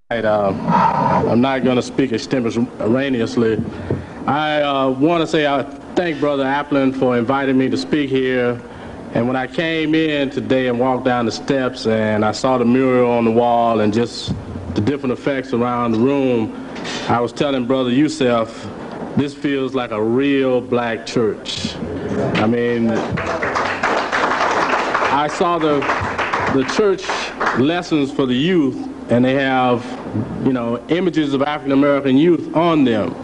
I'm not going to speak extemporaneously. I want to say I thank Brother Applin for inviting me to speak here. And when I came in today and walked down the steps and I saw the mural on the wall and just the different effects around the room, I was telling Brother Youssef, this feels like a real black church. I mean, I saw the church lessons for the youth, and they have, you know, images of African American youth on them.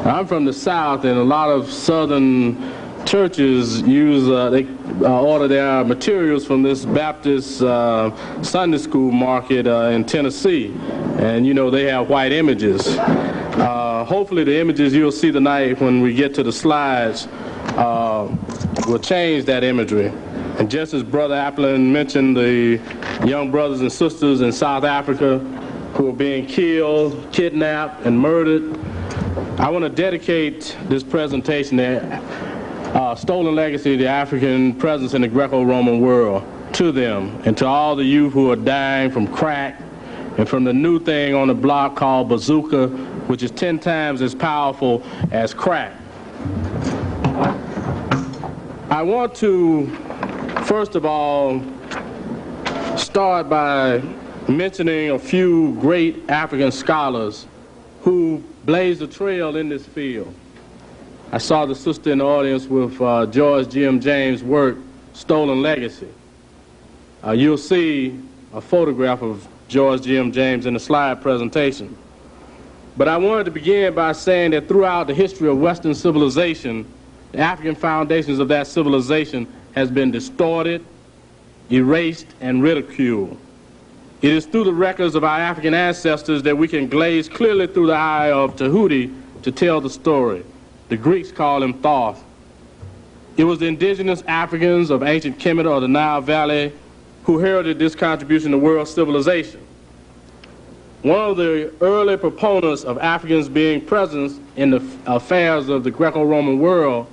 I'm from the South, and a lot of Southern churches use, they order their materials from this Baptist Sunday school market in Tennessee, and you know they have white images. Hopefully the images you'll see tonight when we get to the slides will change that imagery. And just as Brother Applin mentioned, the young brothers and sisters in South Africa who are being killed, kidnapped, and murdered, I want to dedicate this presentation to Stolen Legacy, the African presence in the Greco-Roman world, to them and to all the youth who are dying from crack and from the new thing on the block called bazooka, which is 10 times as powerful as crack. I want to, first of all, start by mentioning a few great African scholars who blazed a trail in this field. I saw the sister in the audience with George G.M. James' work, Stolen Legacy. You'll see a photograph of George G.M. James in the slide presentation. But I wanted to begin by saying that throughout the history of Western civilization, the African foundations of that civilization has been distorted, erased, and ridiculed. It is through the records of our African ancestors that we can gaze clearly through the eye of Tahuti to tell the story. The Greeks call him Thoth. It was the indigenous Africans of ancient Kemet or the Nile Valley who heralded this contribution to world civilization. One of the early proponents of Africans being present in the affairs of the Greco-Roman world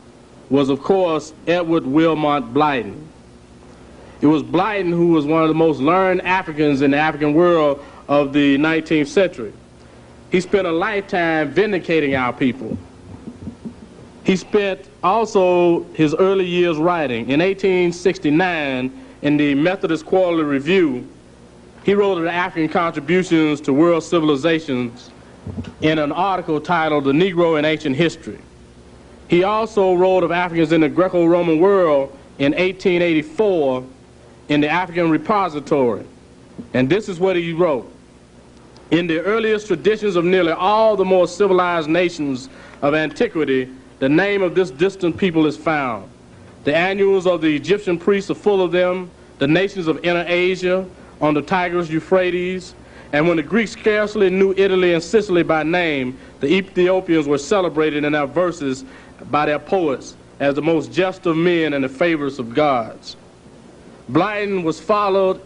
was, of course, Edward Wilmot Blyden. It was Blyden who was one of the most learned Africans in the African world of the 19th century. He spent a lifetime vindicating our people. He spent also his early years writing. In 1869, in the Methodist Quarterly Review, he wrote of the African contributions to world civilizations in an article titled The Negro in Ancient History. He also wrote of Africans in the Greco-Roman world in 1884 in the African Repository. And this is what he wrote. In the earliest traditions of nearly all the more civilized nations of antiquity, the name of this distant people is found. The annuals of the Egyptian priests are full of them, the nations of Inner Asia, on the Tigris Euphrates, and when the Greeks scarcely knew Italy and Sicily by name, the Ethiopians were celebrated in their verses by their poets as the most just of men and the favorites of gods. Blyden was followed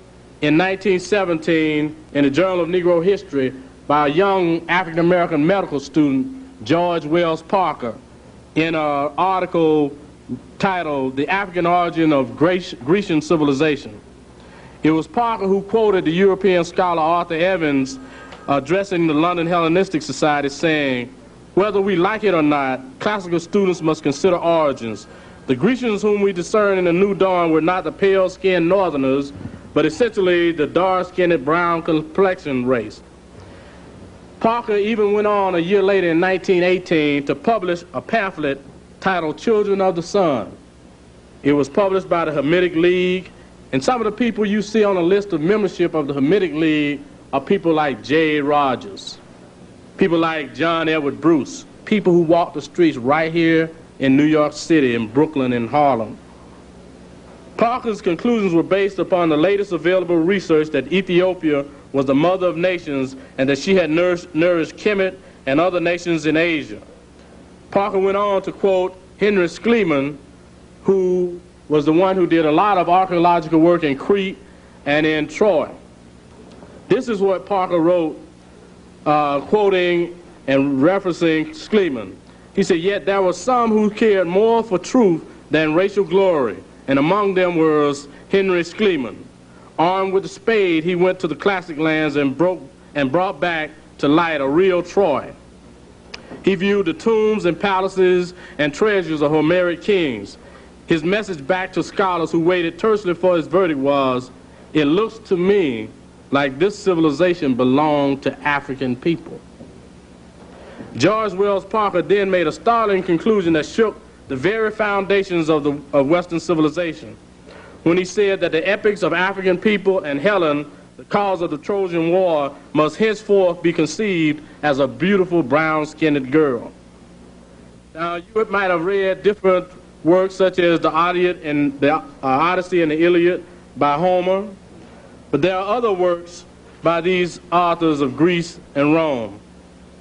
in 1917 in the Journal of Negro History by a young African-American medical student, George Wells Parker, in an article titled The African Origin of Grecian Civilization. It was Parker who quoted the European scholar Arthur Evans addressing the London Hellenistic Society saying, "Whether we like it or not, classical students must consider origins. The Grecians whom we discern in the New Dawn were not the pale-skinned northerners, but essentially the dark-skinned brown complexion race." Parker even went on a year later in 1918 to publish a pamphlet titled Children of the Sun. It was published by the Hamitic League, and some of the people you see on the list of membership of the Hamitic League are people like J. Rogers, people like John Edward Bruce, people who walk the streets right here in New York City, in Brooklyn, and Harlem. Parker's conclusions were based upon the latest available research that Ethiopia was the mother of nations and that she had nourished Kemet and other nations in Asia. Parker went on to quote Henry Schliemann, who was the one who did a lot of archaeological work in Crete and in Troy. This is what Parker wrote, quoting and referencing Schliemann. He said, "Yet there were some who cared more for truth than racial glory, and among them was Henry Schliemann. Armed with a spade, he went to the classic lands and broke and brought back to light a real Troy. He viewed the tombs and palaces and treasures of Homeric kings. His message back to scholars who waited tersely for his verdict was, "It looks to me like this civilization belonged to African people." George Wells Parker then made a startling conclusion that shook the very foundations of Western civilization when he said that the epics of African people and Helen, the cause of the Trojan War, must henceforth be conceived as a beautiful brown-skinned girl. Now, you might have read different works such as the Odyssey and the Iliad by Homer, but there are other works by these authors of Greece and Rome.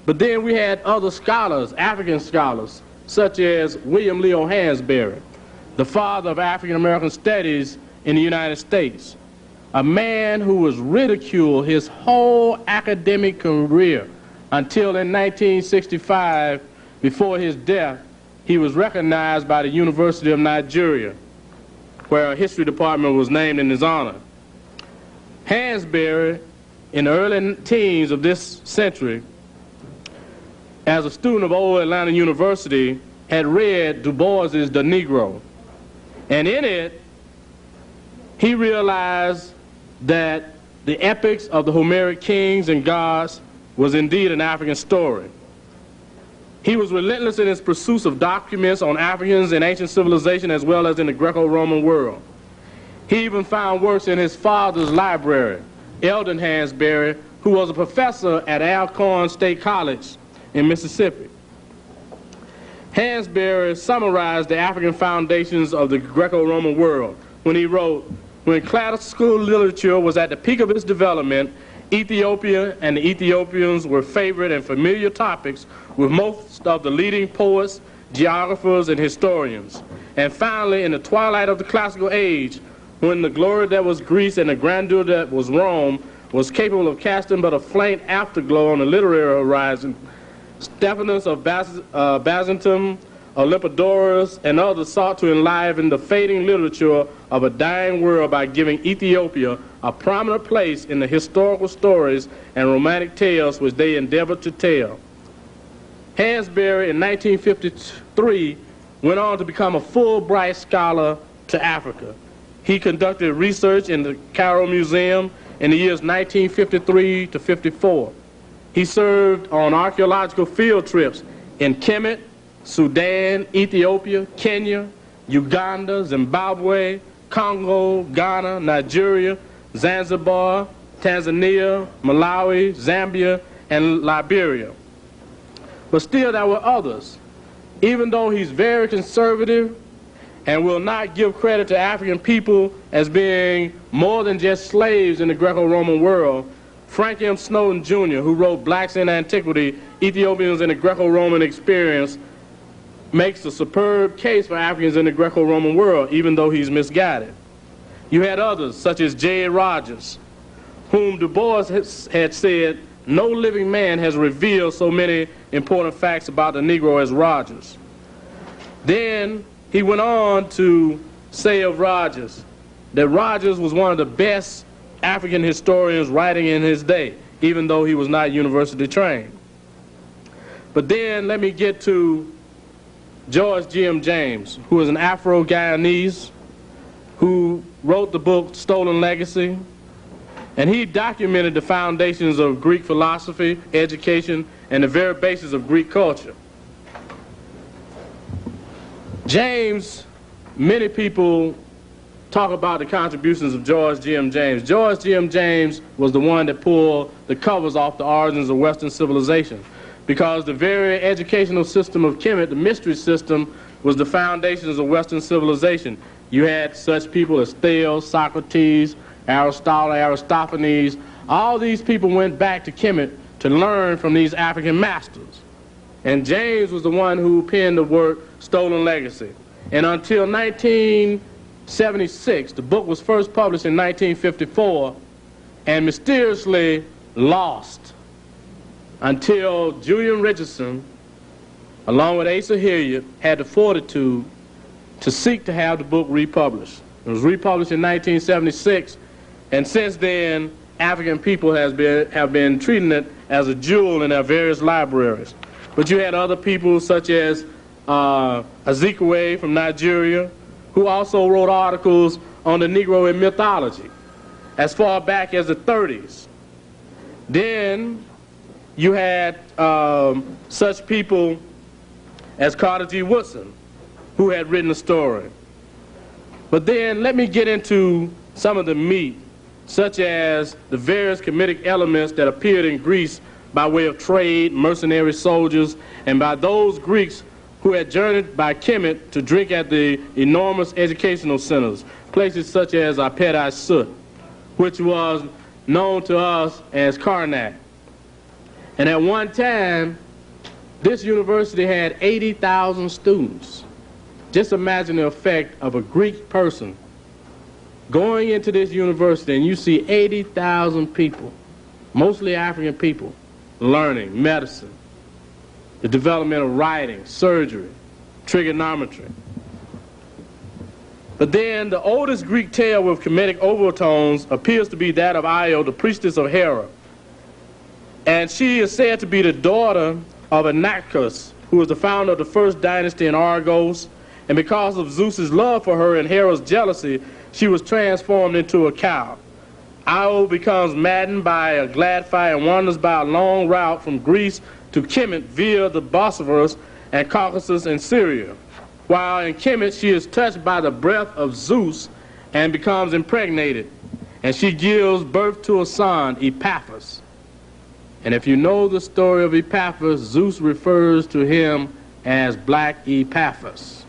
But then we had other scholars, African scholars, such as William Leo Hansberry, the father of African American studies in the United States, a man who was ridiculed his whole academic career until in 1965, before his death, he was recognized by the University of Nigeria, where a history department was named in his honor. Hansberry, in the early teens of this century, as a student of Old Atlanta University, had read Du Bois's The Negro. And in it, he realized that the epics of the Homeric kings and gods was indeed an African story. He was relentless in his pursuits of documents on Africans in ancient civilization as well as in the Greco-Roman world. He even found works in his father's library, Eldon Hansberry, who was a professor at Alcorn State College in Mississippi. Hansberry summarized the African foundations of the Greco-Roman world when he wrote, "When classical literature was at the peak of its development, Ethiopia and the Ethiopians were favorite and familiar topics with most of the leading poets, geographers, and historians. And finally, in the twilight of the classical age, when the glory that was Greece and the grandeur that was Rome was capable of casting but a faint afterglow on the literary horizon, Stephanus of Byzantium, Olympodorus, and others sought to enliven the fading literature of a dying world by giving Ethiopia a prominent place in the historical stories and romantic tales which they endeavored to tell." Hansberry in 1953 went on to become a Fulbright scholar to Africa. He conducted research in the Cairo Museum in the years 1953 to 54. He served on archaeological field trips in Kemet, Sudan, Ethiopia, Kenya, Uganda, Zimbabwe, Congo, Ghana, Nigeria, Zanzibar, Tanzania, Malawi, Zambia, and Liberia. But still there were others. Even though he's very conservative and will not give credit to African people as being more than just slaves in the Greco-Roman world, Frank M. Snowden Jr., who wrote Blacks in Antiquity, Ethiopians in the Greco-Roman Experience, makes a superb case for Africans in the Greco-Roman world, even though he's misguided. You had others, such as J. Rogers, whom Du Bois had said, "No living man has revealed so many important facts about the Negro as Rogers." Then he went on to say of Rogers that Rogers was one of the best African historians writing in his day, even though he was not university trained. But then let me get to George G.M. James, who is an Afro-Guyanese who wrote the book Stolen Legacy, and he documented the foundations of Greek philosophy, education, and the very basis of Greek culture. James, many people talk about the contributions of George G.M. James. George G.M. James was the one that pulled the covers off the origins of Western civilization, because the very educational system of Kemet, the mystery system, was the foundations of Western civilization. You had such people as Thales, Socrates, Aristotle, Aristophanes. All these people went back to Kemet to learn from these African masters. And James was the one who penned the work Stolen Legacy. And until 1976, the book was first published in 1954 and mysteriously lost until Julian Richardson, along with Asa Hilliard, had the fortitude to seek to have the book republished. It was republished in 1976, and since then African people have been treating it as a jewel in their various libraries. But you had other people such as Ezekwe from Nigeria, who also wrote articles on the Negro in mythology as far back as the 30s. Then you had such people as Carter G. Woodson, who had written a story. But then let me get into some of the meat, such as the various Kemetic elements that appeared in Greece by way of trade, mercenary soldiers, and by those Greeks who had journeyed by Kemet to drink at the enormous educational centers, places such as Apet Sut, which was known to us as Karnak. And at one time, this university had 80,000 students. Just imagine the effect of a Greek person going into this university and you see 80,000 people, mostly African people, learning medicine, the development of writing, surgery, trigonometry. But then the oldest Greek tale with Kemetic overtones appears to be that of Io, the priestess of Hera. And she is said to be the daughter of Inachus, who was the founder of the first dynasty in Argos. And because of Zeus's love for her and Hera's jealousy, she was transformed into a cow. Io becomes maddened by a glad fire and wanders by a long route from Greece to Kemet via the Bosphorus and Caucasus and Syria. While in Kemet, she is touched by the breath of Zeus and becomes impregnated. And she gives birth to a son, Epaphras. And if you know the story of Epaphras, Zeus refers to him as Black Epaphras.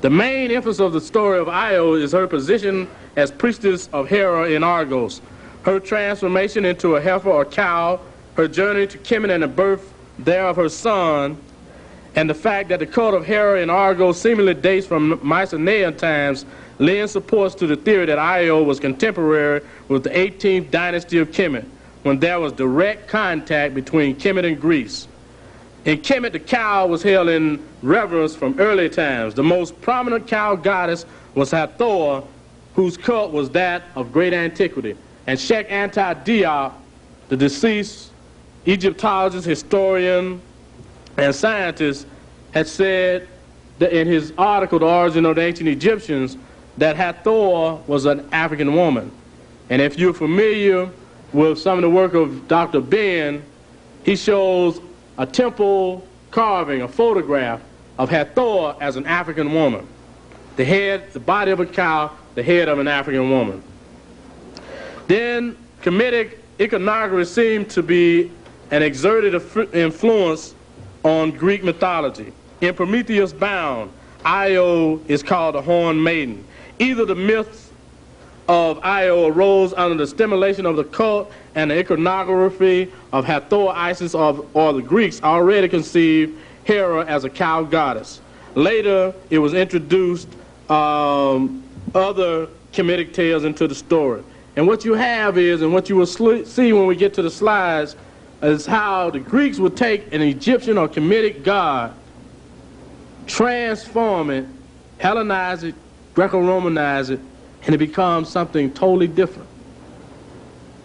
The main emphasis of the story of Io is her position as priestess of Hera in Argos, her transformation into a heifer or cow, her journey to Kemet and the birth there of her son, and the fact that the cult of Hera in Argos seemingly dates from Mycenaean times lends supports to the theory that Io was contemporary with the 18th dynasty of Kemet, when there was direct contact between Kemet and Greece. In Kemet, the cow was held in reverence from early times. The most prominent cow goddess was Hathor, whose cult was that of great antiquity. And Sheikh Anta-Diop, the deceased Egyptologist, historian, and scientist, had said that in his article, The Origin of the Ancient Egyptians, that Hathor was an African woman. And if you're familiar with some of the work of Dr. Ben, he shows a temple carving, a photograph of Hathor as an African woman. The head, the body of a cow, the head of an African woman. Then Kemetic iconography seemed to be an exerted influence on Greek mythology. In Prometheus Bound, Io is called a horned maiden. Either the myths of Io arose under the stimulation of the cult and the iconography of Hathor, Isis, or the Greeks already conceived Hera as a cow goddess. Later, it was introduced other Kemetic tales into the story. And what you have is, and what you will see when we get to the slides, is how the Greeks would take an Egyptian or Kemetic god, transform it, Hellenize it, Greco-Romanize it, and it becomes something totally different.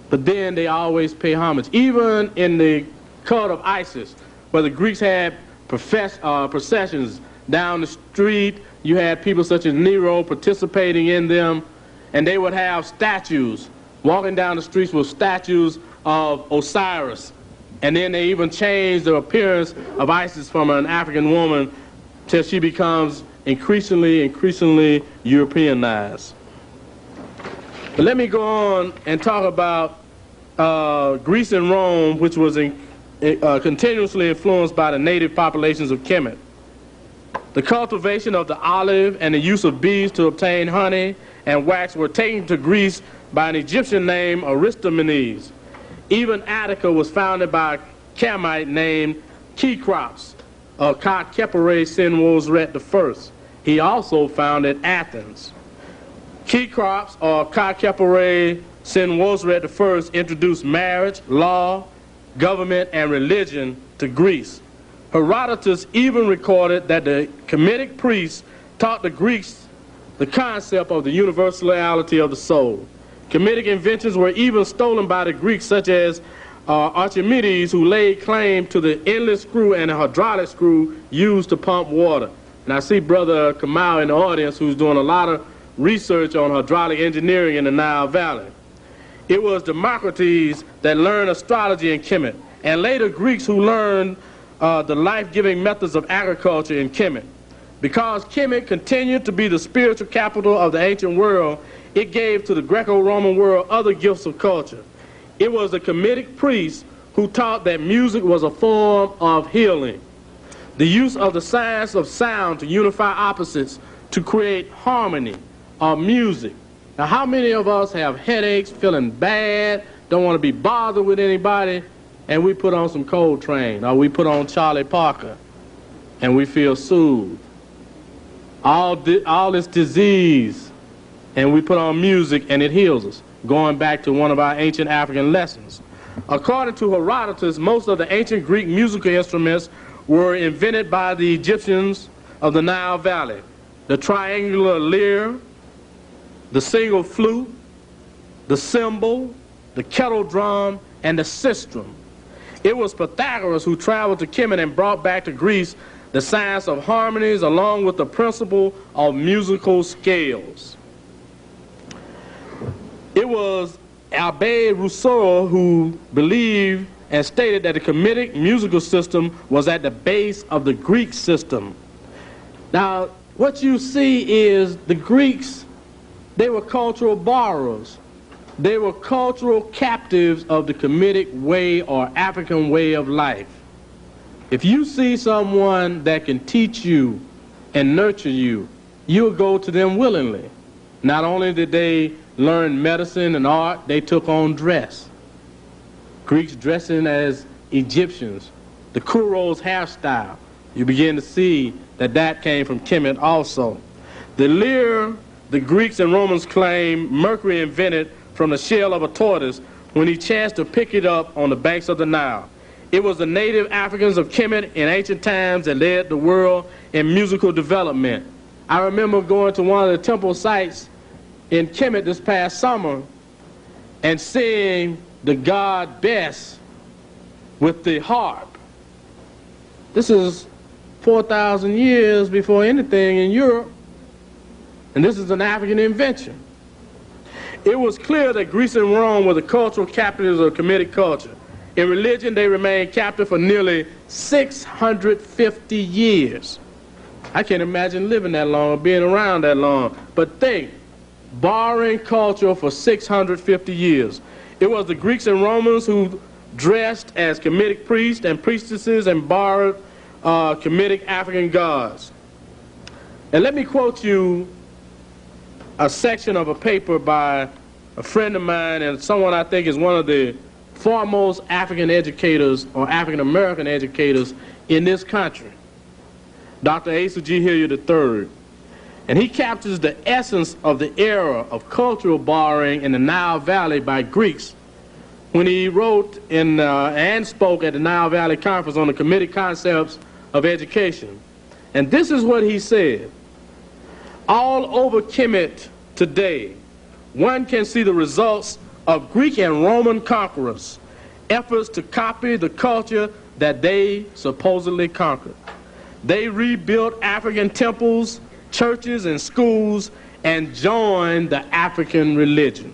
But then they always pay homage. Even in the cult of Isis, where the Greeks had processions down the street, you had people such as Nero participating in them, and they would have statues, walking down the streets with statues of Osiris. And then they even changed the appearance of Isis from an African woman till she becomes increasingly Europeanized. But let me go on and talk about Greece and Rome, which was continuously influenced by the native populations of Kemet. The cultivation of the olive and the use of bees to obtain honey and wax were taken to Greece by an Egyptian named Aristomenes. Even Attica was founded by a Camite named Kekrops, or Ka-Kepere Senwosret I. He also founded Athens. Kekrops, or Ka-Kepere Senwosret I, introduced marriage, law, government, and religion to Greece. Herodotus even recorded that the Kemetic priests taught the Greeks the concept of the universality of the soul. Kemetic inventions were even stolen by the Greeks, such as Archimedes, who laid claim to the endless screw and the hydraulic screw used to pump water. And I see Brother Kamau in the audience, who's doing a lot of research on hydraulic engineering in the Nile Valley. It was Democritus that learned astrology in Kemet, and later Greeks who learned the life-giving methods of agriculture in Kemet. Because Kemet continued to be the spiritual capital of the ancient world, it gave to the Greco-Roman world other gifts of culture. It was the Kemetic priests who taught that music was a form of healing. The use of the science of sound to unify opposites to create harmony or music. Now, how many of us have headaches, feeling bad, don't want to be bothered with anybody, and we put on some Coltrane, or we put on Charlie Parker, and we feel soothed? All this disease, and we put on music, and it heals us, going back to one of our ancient African lessons. According to Herodotus, most of the ancient Greek musical instruments were invented by the Egyptians of the Nile Valley. The triangular lyre, the single flute, the cymbal, the kettle drum, and the sistrum. It was Pythagoras who traveled to Kemet and brought back to Greece the science of harmonies along with the principle of musical scales. It was Abbé Rousseau who believed and stated that the Kemetic musical system was at the base of the Greek system. Now, what you see is the Greeks, they were cultural borrowers. They were cultural captives of the Kemetic way or African way of life. If you see someone that can teach you and nurture you, you'll go to them willingly. Not only did they learn medicine and art, they took on dress. Greeks dressing as Egyptians. The Kuro's hairstyle, you begin to see that that came from Kemet also. The lyre, the Greeks and Romans claim Mercury invented from the shell of a tortoise when he chanced to pick it up on the banks of the Nile. It was the native Africans of Kemet in ancient times that led the world in musical development. I remember going to one of the temple sites in Kemet this past summer and seeing the god Bes with the harp. This is 4,000 years before anything in Europe, and this is an African invention. It was clear that Greece and Rome were the cultural capitals of Kemetic culture. In religion, they remained captive for nearly 650 years. I can't imagine living that long or being around that long. But think, borrowing culture for 650 years. It was the Greeks and Romans who dressed as Kemetic priests and priestesses and borrowed Kemetic African gods. And let me quote you a section of a paper by a friend of mine and someone I think is one of the foremost African educators or African American educators in this country, Dr. Asa G. Hilliard III. And he captures the essence of the era of cultural borrowing in the Nile Valley by Greeks when he wrote and spoke at the Nile Valley Conference on the Kemetic concepts of education. And this is what he said. All over Kemet today, one can see the results of Greek and Roman conquerors' efforts to copy the culture that they supposedly conquered. They rebuilt African temples, churches, and schools and joined the African religion.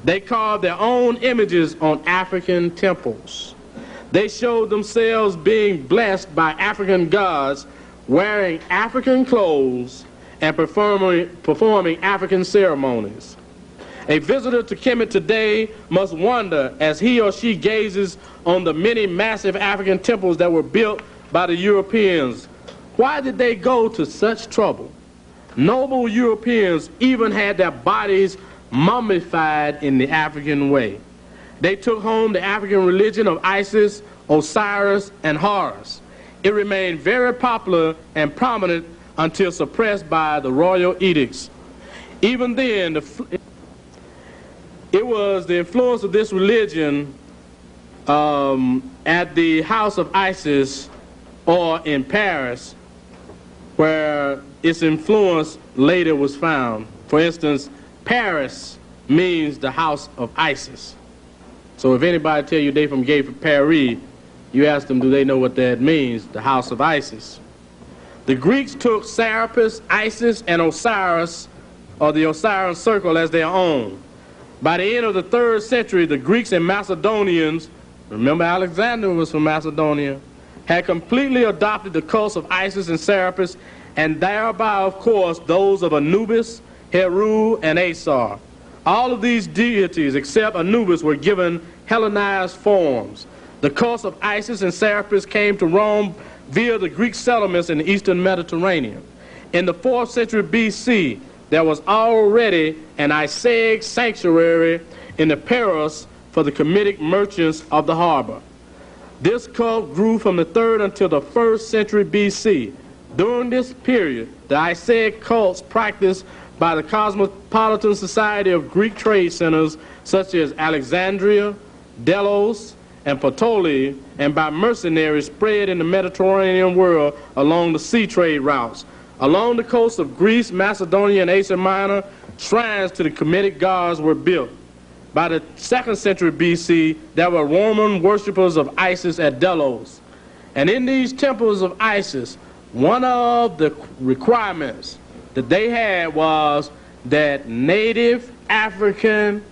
They carved their own images on African temples. They showed themselves being blessed by African gods, wearing African clothes and performing African ceremonies. A visitor to Kemet today must wonder as he or she gazes on the many massive African temples that were built by the Europeans. Why did they go to such trouble? Noble Europeans even had their bodies mummified in the African way. They took home the African religion of Isis, Osiris, and Horus. It remained very popular and prominent until suppressed by the royal edicts. Even then, it was the influence of this religion at the house of Isis or in Paris where its influence later was found. For instance, Paris means the house of Isis. So if anybody tell you they from Gay Paris, you ask them, do they know what that means, the house of Isis? The Greeks took Serapis, Isis, and Osiris, or the Osiris circle, as their own. By the end of the 3rd century, the Greeks and Macedonians, remember Alexander was from Macedonia, had completely adopted the cults of Isis and Serapis, and thereby, of course, those of Anubis, Heru, and Asar. All of these deities, except Anubis, were given Hellenized forms. The cults of Isis and Serapis came to Rome via the Greek settlements in the eastern Mediterranean. In the 4th century BC, there was already an Isaic sanctuary in the Paros for the Kemetic merchants of the harbor. This cult grew from the 3rd until the 1st century BC. During this period, the Isaic cults practiced by the cosmopolitan society of Greek trade centers such as Alexandria, Delos, and Puteoli, and by mercenaries spread in the Mediterranean world along the sea trade routes. Along the coast of Greece, Macedonia, and Asia Minor, shrines to the Kemetic gods were built. By the 2nd century BC, there were Roman worshippers of Isis at Delos. And in these temples of Isis, one of the requirements that they had was that native African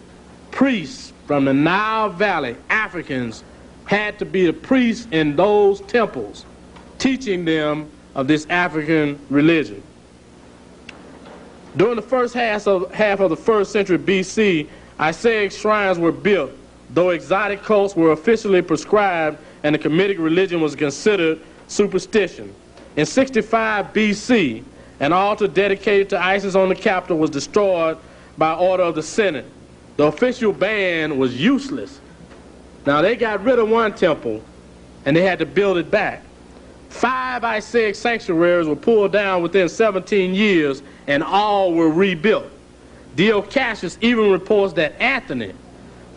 priests from the Nile Valley, Africans, had to be the priests in those temples, teaching them of this African religion. During the first half of the 1st century BC, Isaic shrines were built, though exotic cults were officially prescribed and the Kemetic religion was considered superstition. In 65 BC, an altar dedicated to Isis on the Capitol was destroyed by order of the Senate. The official ban was useless. Now, they got rid of one temple, and they had to build it back. 5 Isaic sanctuaries were pulled down within 17 years, and all were rebuilt. Dio Cassius even reports that Anthony,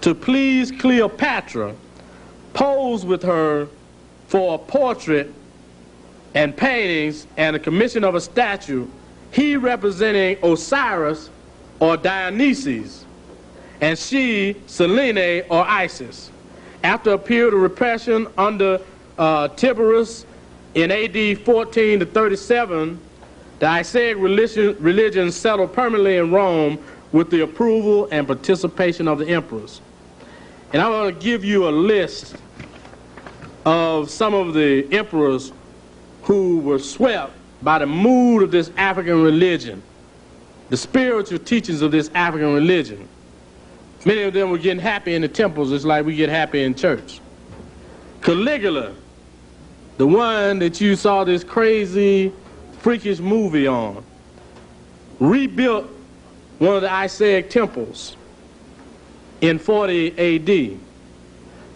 to please Cleopatra, posed with her for a portrait and paintings and a commission of a statue, he representing Osiris or Dionysus, and she Selene or Isis. After a period of repression under Tiberius in AD 14 to 37, the Isaic religion settled permanently in Rome with the approval and participation of the emperors. And I want to give you a list of some of the emperors who were swept by the mood of this African religion, the spiritual teachings of this African religion. Many of them were getting happy in the temples just like we get happy in church. Caligula, the one that you saw this crazy, freakish movie on, rebuilt one of the Isaic temples in 40 AD.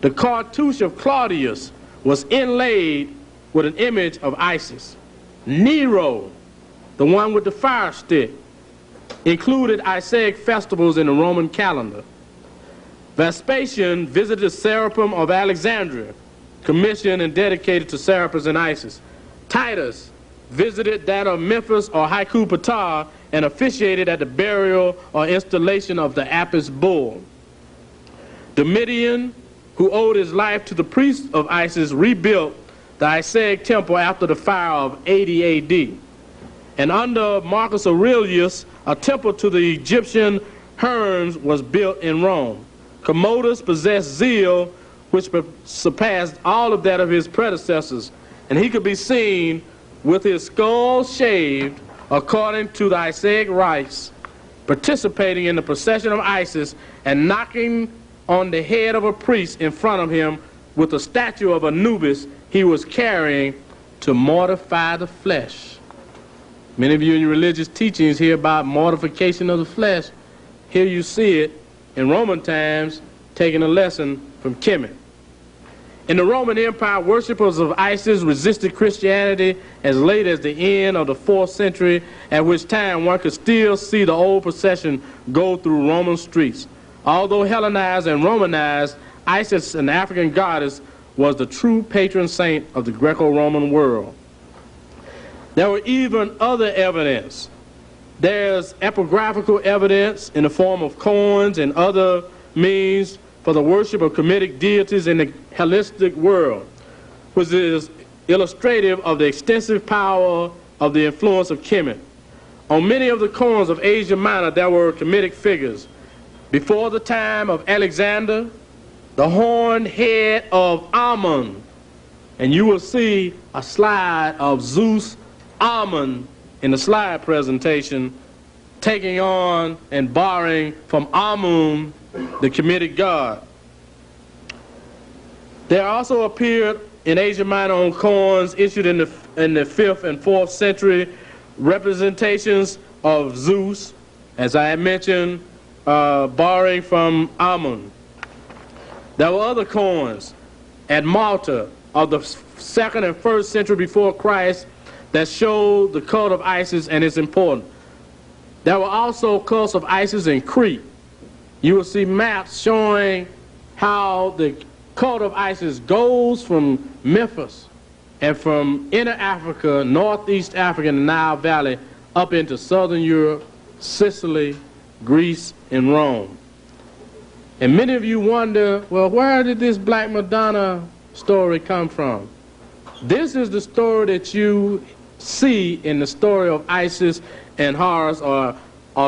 The cartouche of Claudius was inlaid with an image of Isis. Nero, the one with the fire stick, included Isaic festivals in the Roman calendar. Vespasian visited the Serapeum of Alexandria, commissioned and dedicated to Serapis and Isis. Titus visited that of Memphis or Haiku Ptah and officiated at the burial or installation of the Apis bull. Domitian, who owed his life to the priests of Isis, rebuilt the Isaic temple after the fire of 80 AD. And under Marcus Aurelius, a temple to the Egyptian Hermes was built in Rome. Commodus possessed zeal which surpassed all of that of his predecessors, and he could be seen with his skull shaved according to the Isaic rites, participating in the procession of Isis and knocking on the head of a priest in front of him with a statue of Anubis he was carrying to mortify the flesh. Many of you in your religious teachings hear about mortification of the flesh. Here you see it in Roman times, taking a lesson from Kemet. In the Roman Empire, worshippers of Isis resisted Christianity as late as the end of the 4th century, at which time one could still see the old procession go through Roman streets. Although Hellenized and Romanized, Isis, an African goddess, was the true patron saint of the Greco-Roman world. There were even other evidence There's epigraphical evidence in the form of coins and other means for the worship of Kemetic deities in the Hellenistic world, which is illustrative of the extensive power of the influence of Kemet. On many of the coins of Asia Minor, there were Kemetic figures. Before the time of Alexander, the horned head of Ammon, and you will see a slide of Zeus Ammon in the slide presentation, taking on and borrowing from Amun, the Kemetic god. There also appeared in Asia Minor on coins issued in the 5th and 4th century representations of Zeus, as I had mentioned, borrowing from Amun. There were other coins at Malta of the 2nd and 1st century before Christ that showed the cult of Isis and its importance. There were also cults of Isis in Crete. You will see maps showing how the cult of Isis goes from Memphis and from inner Africa, northeast Africa, and the Nile Valley, up into southern Europe, Sicily, Greece, and Rome. And many of you wonder, well, where did this Black Madonna story come from? This is the story that you see in the story of Isis and Horus, or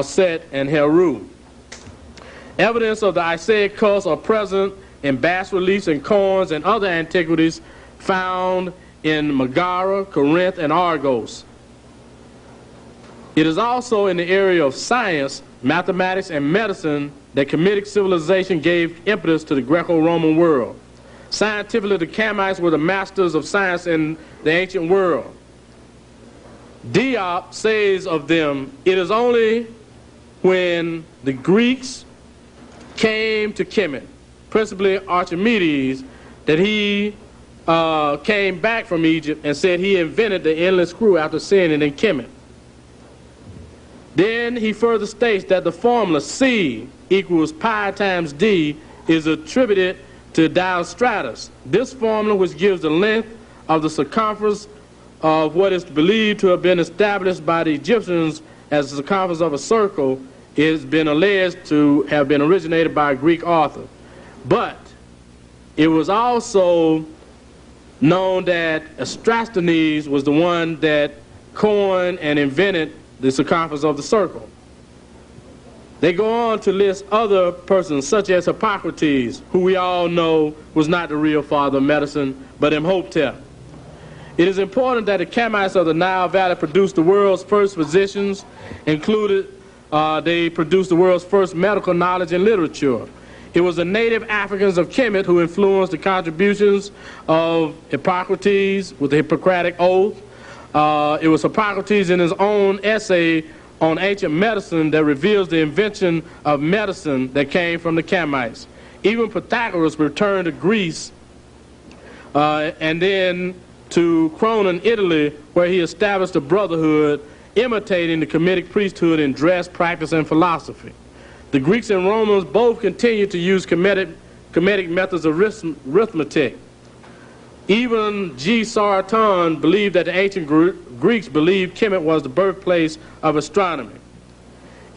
Set and Heru. Evidence of the Isaic cults are present in bas-reliefs and coins and other antiquities found in Megara, Corinth, and Argos. It is also in the area of science, mathematics, and medicine that Kemetic civilization gave impetus to the Greco-Roman world. Scientifically, the Kamites were the masters of science in the ancient world. Diop says of them, it is only when the Greeks came to Kemet, principally Archimedes, that he came back from Egypt and said he invented the endless screw after seeing it in Kemet. Then he further states that the formula C equals pi times D is attributed to Diostratus. This formula, which gives the length of the circumference of what is believed to have been established by the Egyptians as the circumference of a circle, has been alleged to have been originated by a Greek author. But it was also known that Eratosthenes was the one that coined and invented the circumference of the circle. They go on to list other persons, such as Hippocrates, who we all know was not the real father of medicine, but Imhotep. It is important that the Kamites of the Nile Valley produced the world's first physicians, they produced the world's first medical knowledge and literature. It was the native Africans of Kemet who influenced the contributions of Hippocrates with the Hippocratic Oath. It was Hippocrates in his own essay on ancient medicine that reveals the invention of medicine that came from the Kamites. Even Pythagoras returned to Greece and then to Cronan, Italy, where he established a brotherhood imitating the Kemetic priesthood in dress, practice, and philosophy. The Greeks and Romans both continued to use Kemetic methods of arithmetic. Even G. Sarton believed that the ancient Greeks believed Kemet was the birthplace of astronomy.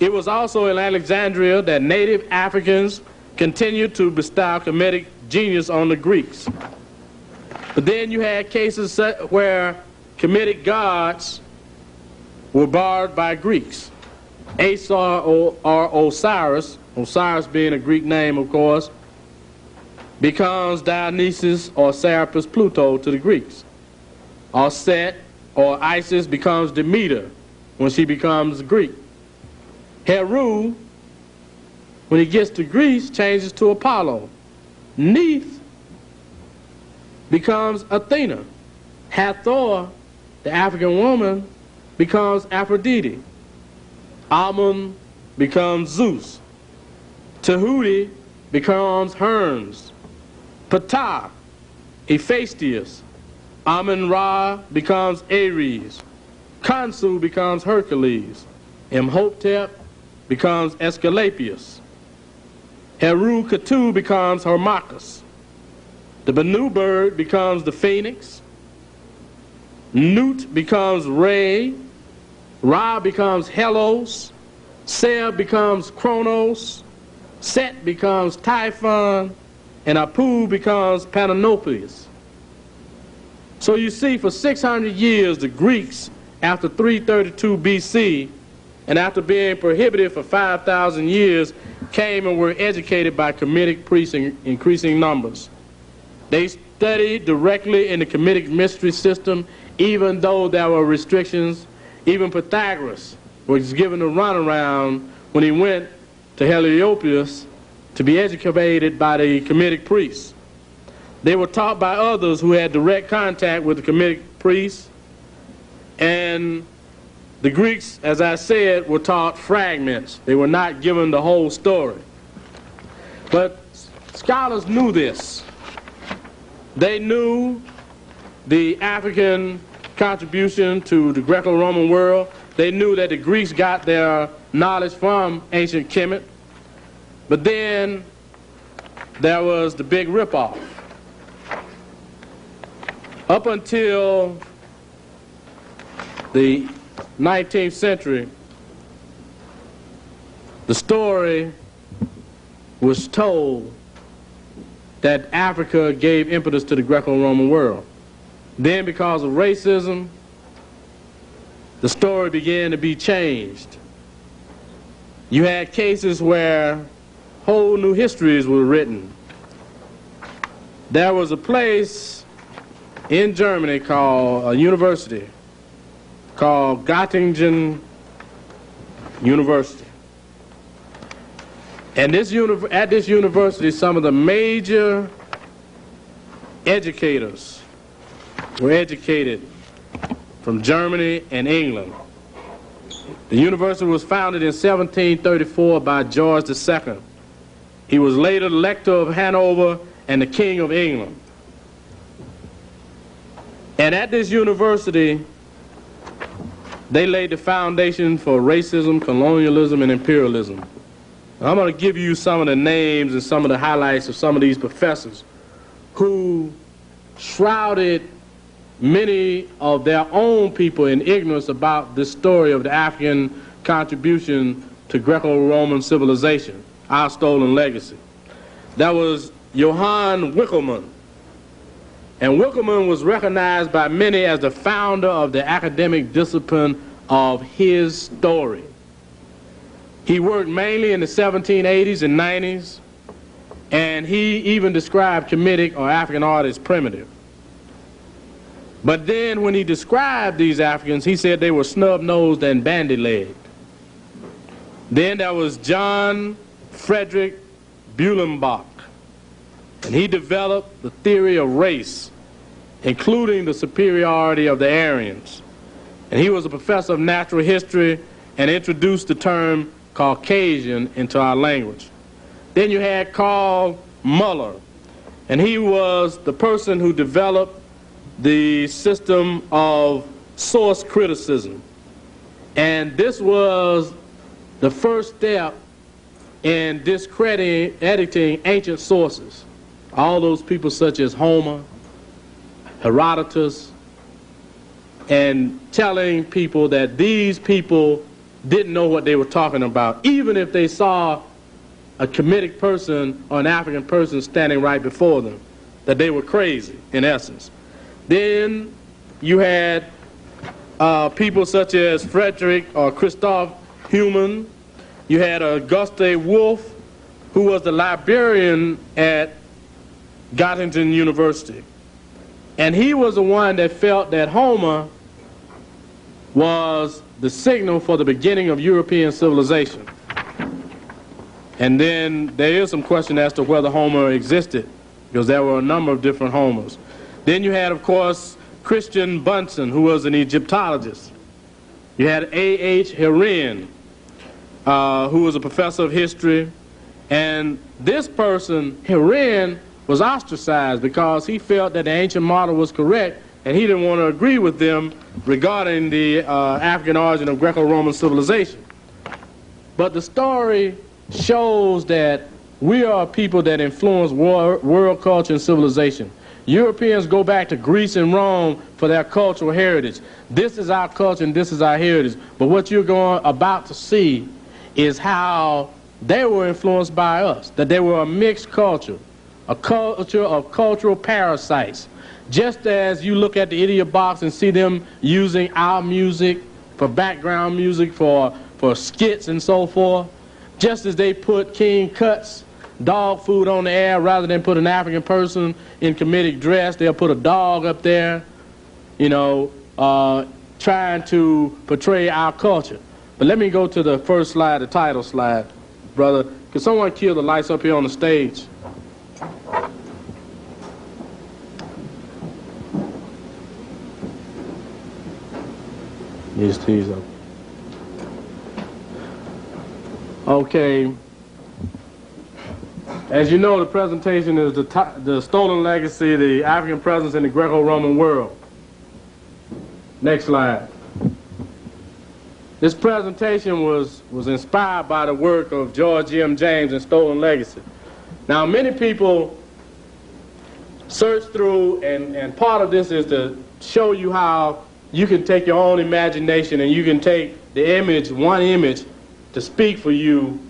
It was also in Alexandria that native Africans continued to bestow Kemetic genius on the Greeks. But then you had cases where Kemetic gods were borrowed by Greeks. Asar or Osiris, Osiris being a Greek name, of course, becomes Dionysus or Serapis Pluto to the Greeks. Or Set or Isis becomes Demeter when she becomes Greek. Heru, when he gets to Greece, changes to Apollo. Neith becomes Athena. Hathor, the African woman, becomes Aphrodite. Amun becomes Zeus. Tahuti becomes Hermes. Ptah, Hephaestus. Amun-Ra becomes Ares. Khonsu becomes Hercules. Imhotep becomes Aesculapius. Heru-Khatu becomes Hermachus. The Benu bird becomes the phoenix. Nut becomes Re. Ra becomes Helos, Seb becomes Kronos, Set becomes Typhon, and Apu becomes Panopeus. So you see, for 600 years, the Greeks, after 332 BC, and after being prohibited for 5,000 years, came and were educated by Kemetic priests in increasing numbers. They studied directly in the Kemetic mystery system, even though there were restrictions. Even Pythagoras was given a runaround when he went to Heliopolis to be educated by the Kemetic priests. They were taught by others who had direct contact with the Kemetic priests, and the Greeks, as I said, were taught fragments. They were not given the whole story. But scholars knew this. They knew the African contribution to the Greco-Roman world. They knew that the Greeks got their knowledge from ancient Kemet. But then there was the big ripoff. Up until the 19th century, the story was told that Africa gave impetus to the Greco-Roman world. Then, because of racism, the story began to be changed. You had cases where whole new histories were written. There was a place in Germany called a university called Göttingen University. And at this university, some of the major educators were educated from Germany and England. The university was founded in 1734 by George II. He was later the Elector of Hanover and the King of England. And at this university, they laid the foundation for racism, colonialism, and imperialism. I'm going to give you some of the names and some of the highlights of some of these professors who shrouded many of their own people in ignorance about this story of the African contribution to Greco-Roman civilization, our stolen legacy. That was Johann Winckelmann. And Winckelmann was recognized by many as the founder of the academic discipline of his story. He worked mainly in the 1780s and 90s, and he even described Kemetic or African art as primitive. But then when he described these Africans, he said they were snub-nosed and bandy-legged. Then there was John Frederick Bulenbach, and he developed the theory of race, including the superiority of the Aryans. And he was a professor of natural history and introduced the term Caucasian into our language. Then you had Carl Muller, and he was the person who developed the system of source criticism. And this was the first step in discrediting ancient sources. All those people such as Homer, Herodotus, and telling people that these people didn't know what they were talking about, even if they saw a Kemetic person or an African person standing right before them, that they were crazy, in essence. Then you had people such as Frederick or Christoph Humann. You had Auguste Wolff, who was the librarian at Göttingen University. And he was the one that felt that Homer was the signal for the beginning of European civilization. And then there is some question as to whether Homer existed, because there were a number of different Homers. Then you had, of course, Christian Bunsen, who was an Egyptologist. You had A.H. Heeren, who was a professor of history. And this person, Heeren, was ostracized because he felt that the ancient model was correct, and he didn't want to agree with them regarding the African origin of Greco-Roman civilization. But the story shows that we are people that influence world culture and civilization. Europeans go back to Greece and Rome for their cultural heritage. This is our culture and this is our heritage. But what you're about to see is how they were influenced by us, that they were a mixed culture, a culture of cultural parasites. Just as you look at the Idiot Box and see them using our music for background music, for skits and so forth, just as they put King Cut's dog food on the air rather than put an African person in comedic dress, they'll put a dog up there, you know, trying to portray our culture. But let me go to the first slide, the title slide, brother. Could someone kill the lights up here on the stage? Yes, please. Okay. As you know, the presentation is the stolen legacy, the African presence in the Greco-Roman world. Next slide. This presentation was inspired by the work of George M. James in Stolen Legacy. Now, many people search through, and part of this is to show you how you can take your own imagination and you can take the image, one image, to speak for you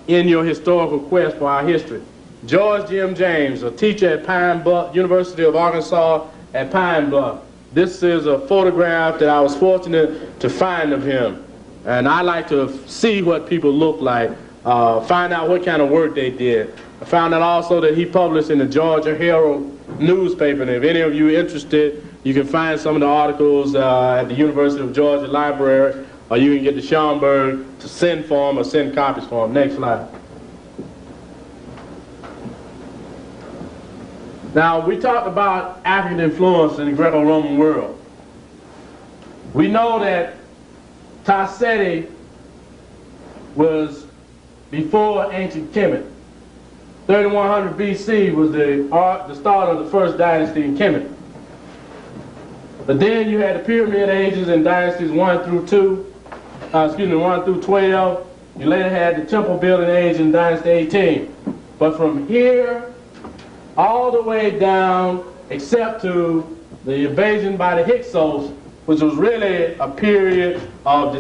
in your historical quest for our history. George M. James, a teacher at Pine Bluff, University of Arkansas at Pine Bluff. This is a photograph that I was fortunate to find of him. And I like to see what people look like, find out what kind of work they did. I found out also that he published in the Georgia Herald newspaper, and if any of you are interested, you can find some of the articles at the University of Georgia Library, or you can get to Schaumburg to send for them or send copies for them. Next slide. Now, we talked about African influence in the Greco-Roman world. We know that Tarseti was before ancient Kemet. 3100 BC was the start of the first dynasty in Kemet. But then you had the Pyramid Ages in dynasties 1 through 12. You later had the Temple Building Age in dynasty 18. But from here all the way down, except to the invasion by the Hyksos, which was really a period of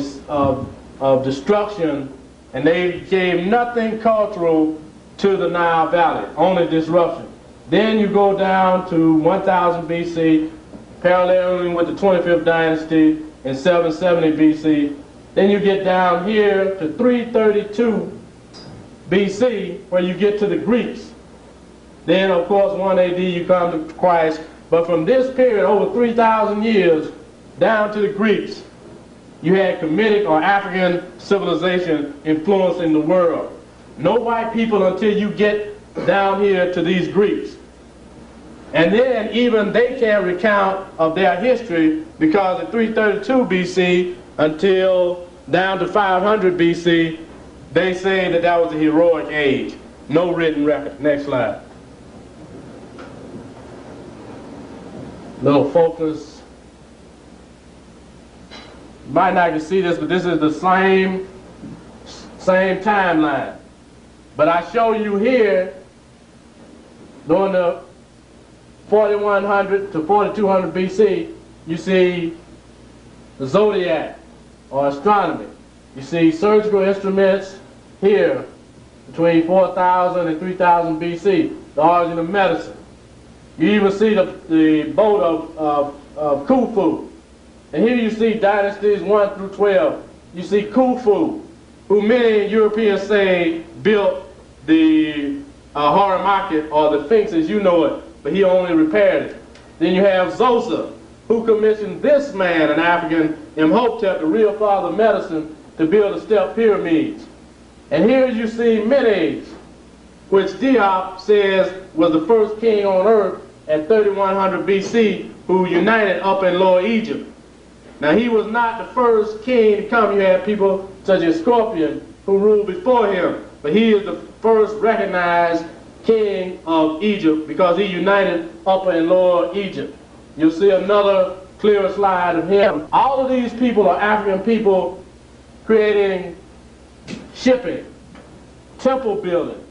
destruction, and they gave nothing cultural to the Nile Valley, only disruption. Then you go down to 1000 BC, paralleling with the 25th dynasty in 770 BC. Then you get down here to 332 BC, where you get to the Greeks. Then, of course, 1 AD, you come to Christ. But from this period, over 3,000 years, down to the Greeks, you had Kemetic or African civilization influencing the world. No white people until you get down here to these Greeks. And then even they can't recount of their history, because in 332 BC until down to 500 BC, they say that was a heroic age. No written record. Next slide. Little focus. You might not can see this, but this is the same timeline. But I show you here during the 4100 to 4200 BC, you see the zodiac or astronomy. You see surgical instruments here between 4000 and 3000 BC, the origin of medicine. You even see the boat of Khufu. And here you see dynasties 1 through 12. You see Khufu, who many Europeans say built the Horimakhet, or the Sphinx as you know it, but he only repaired it. Then you have Zosa, who commissioned this man, an African, Imhotep, the real father of medicine, to build the step pyramids. And here you see Menes, which Diop says was the first king on earth at 3100 BC, who united Upper and Lower Egypt. Now, he was not the first king to come. You had people such as Scorpion who ruled before him, but he is the first recognized king of Egypt because he united Upper and Lower Egypt. You'll see another clearer slide of him. All of these people are African people creating shipping, temple building,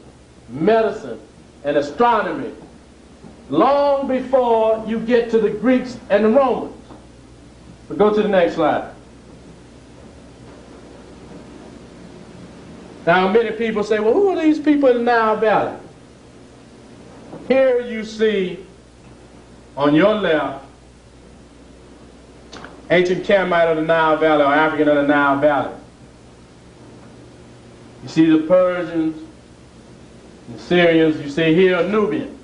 medicine, and astronomy. long before you get to the Greeks and the Romans. But go to the next slide. Now, many people say, well, who are these people in the Nile Valley? Here you see, on your left, ancient Camite of the Nile Valley, or African of the Nile Valley. You see the Persians, the Syrians, you see here Nubian.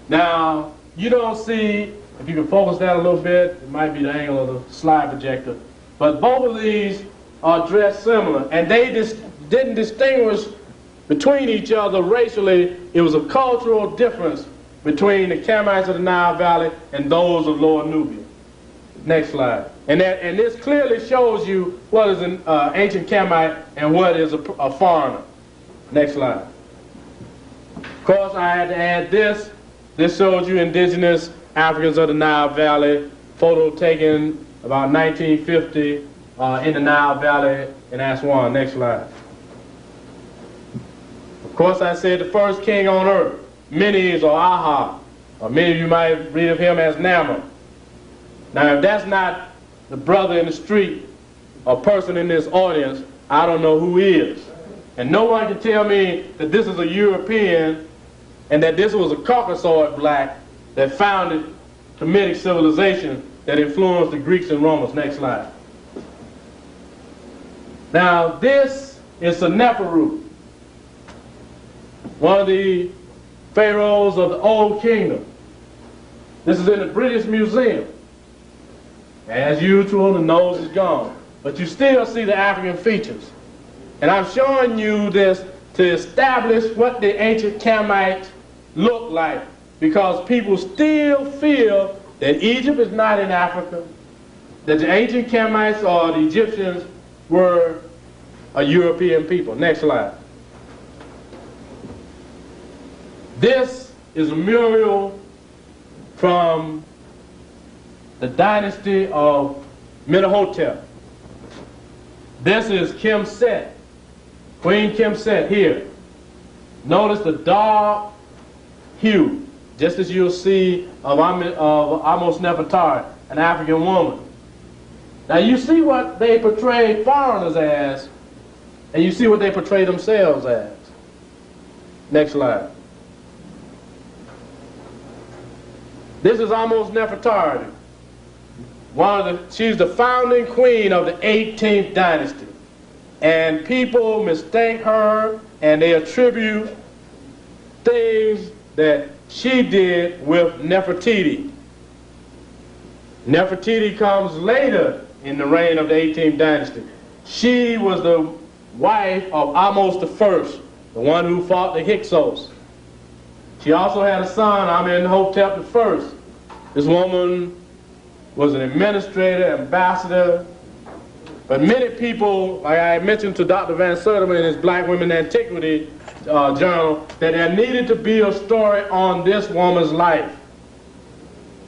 Now, you don't see, if you can focus that a little bit, it might be the angle of the slide projector, but both of these are dressed similar, and they didn't distinguish between each other racially. It was a cultural difference between the Camites of the Nile Valley and those of Lower Nubia. Next slide. And this clearly shows you what is an ancient Camite and what is a foreigner. Next slide. Of course, I had to add this. This shows you indigenous Africans of the Nile Valley, photo taken about 1950 in the Nile Valley in Aswan. Next slide. Of course, I said the first king on earth, Menes or Aha, or many of you might read of him as Nama. Now, if that's not the brother in the street or person in this audience, I don't know who is. And no one can tell me that this is a European and that this was a Caucasoid black that founded Kemetic civilization that influenced the Greeks and Romans. Next slide. Now, this is Seneferu, one of the pharaohs of the Old Kingdom. This is in the British Museum. As usual, the nose is gone, but you still see the African features. And I'm showing you this to establish what the ancient Camites look like, because people still feel that Egypt is not in Africa, that the ancient Camites or the Egyptians were a European people. Next slide. This is a mural from the dynasty of Menahotep. This is Kemset, Queen Kemset here. Notice the dark hue, just as you'll see of Amos Nefertari, an African woman. Now you see what they portray foreigners as, and you see what they portray themselves as. Next slide. This is Amos Nefertari. She's the founding queen of the 18th dynasty. And people mistake her and they attribute things that she did with Nefertiti. Nefertiti comes later in the reign of the 18th dynasty. She was the wife of Amos I, the one who fought the Hyksos. She also had a son, Amenhotep I. This woman was an administrator, ambassador, but many people, like I mentioned to Dr. Van Sertima in his Black Women Antiquity journal, that there needed to be a story on this woman's life.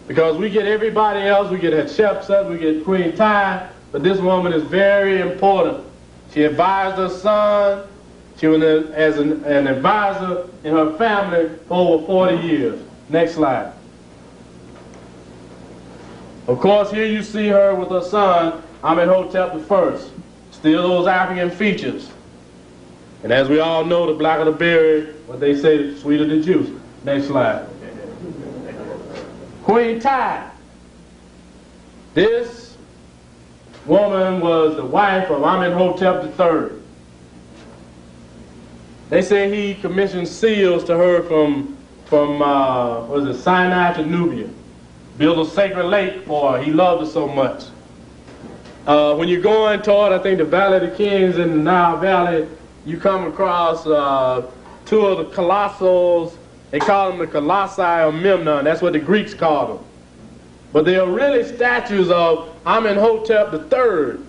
Because we get everybody else, we get Hatshepsut, we get Queen Tai, but this woman is very important. She advised her son. She was as an advisor in her family for over 40 years. Next slide. Of course, here you see her with her son, Amenhotep I. Still those African features. And as we all know, the blacker the berry, what they say, the sweeter the juice. Next slide. Queen Tai. This woman was the wife of Amenhotep III. They say he commissioned seals to her from Sinai to Nubia. Built a sacred lake for her. He loved her so much. When you're going toward, I think, the Valley of the Kings in the Nile Valley, you come across two of the colossals. They call them the Colossi of Memnon. That's what the Greeks called them. But they are really statues of Amenhotep III.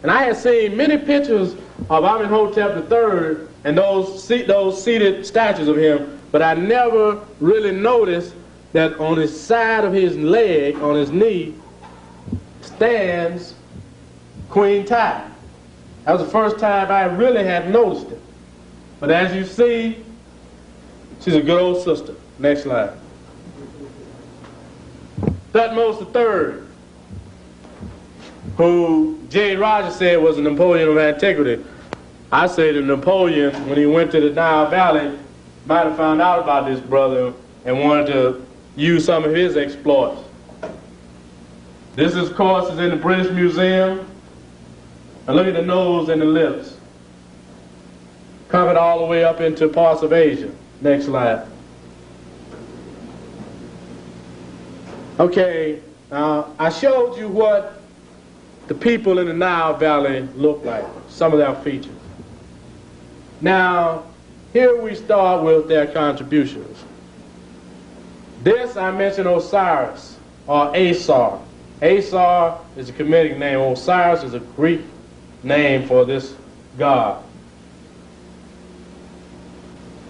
And I had seen many pictures of Amenhotep III and those seated statues of him, but I never really noticed that on his side of his leg, on his knee, stands Queen Tai. That was the first time I really had noticed it. But as you see, she's a good old sister. Next slide. Thutmose III, who J. Rogers said was a Napoleon of antiquity. I say that Napoleon, when he went to the Nile Valley, might have found out about this brother and wanted to use some of his exploits. This, of course, is in the British Museum. And look at the nose and the lips. Covered all the way up into parts of Asia. Next slide. Okay, I showed you what the people in the Nile Valley look like, some of their features. Now, here we start with their contributions. This, I mentioned Osiris, or Asar. Asar is a Kemetic name. Osiris is a Greek name for this god.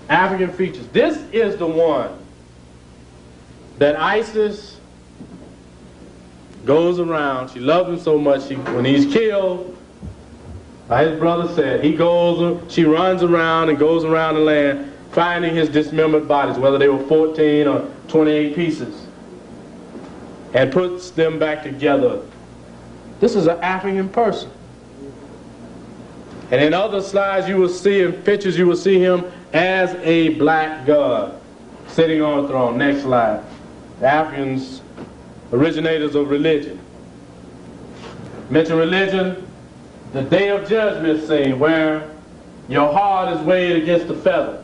African features. This is the one that Isis goes around. She loves him so much, when he's killed, his brother said, she runs around and goes around the land finding his dismembered bodies, whether they were 14 or 28 pieces, and puts them back together. This is an African person. And in other slides you will see, in pictures you will see him as a black god sitting on a throne. Next slide. The Africans, originators of religion. Mention religion, the Day of Judgment scene, where your heart is weighed against the feather.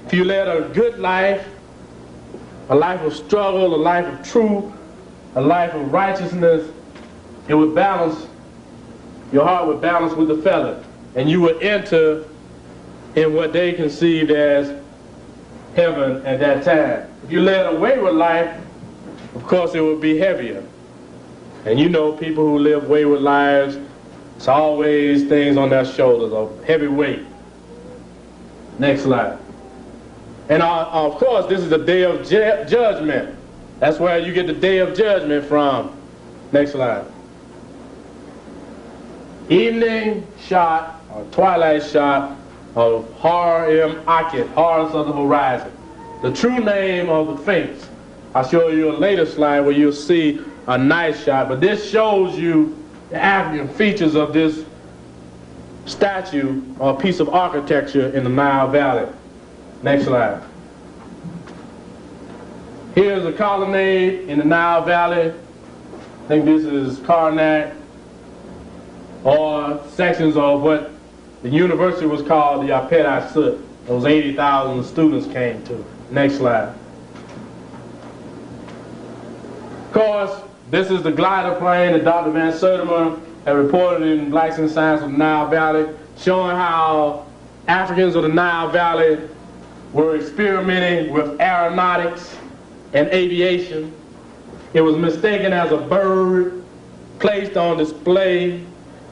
If you led a good life, a life of struggle, a life of truth, a life of righteousness, it would balance, your heart would balance with the feather, and you would enter in what they conceived as heaven at that time. If you led a wayward life, of course it would be heavier. And you know, people who live wayward lives, it's always things on their shoulders, a heavy weight. Next slide. And of course, this is the Day of Judgment. That's where you get the Day of Judgment from. Next slide. Evening shot, or twilight shot, of Har-em-Akhet, Horus of the Horizon. The true name of the Sphinx. I'll show you a later slide where you'll see a nice shot, but this shows you the African features of this statue or piece of architecture in the Nile Valley. Next slide. Here's a colonnade in the Nile Valley. I think this is Karnak, or sections of what the university was called the Apet Asut. Those 80,000 students came to. Next slide. Of course, this is the glider plane that Dr. Van Sertima had reported in Blacks in Science of the Nile Valley, showing how Africans of the Nile Valley were experimenting with aeronautics and aviation. It was mistaken as a bird, placed on display,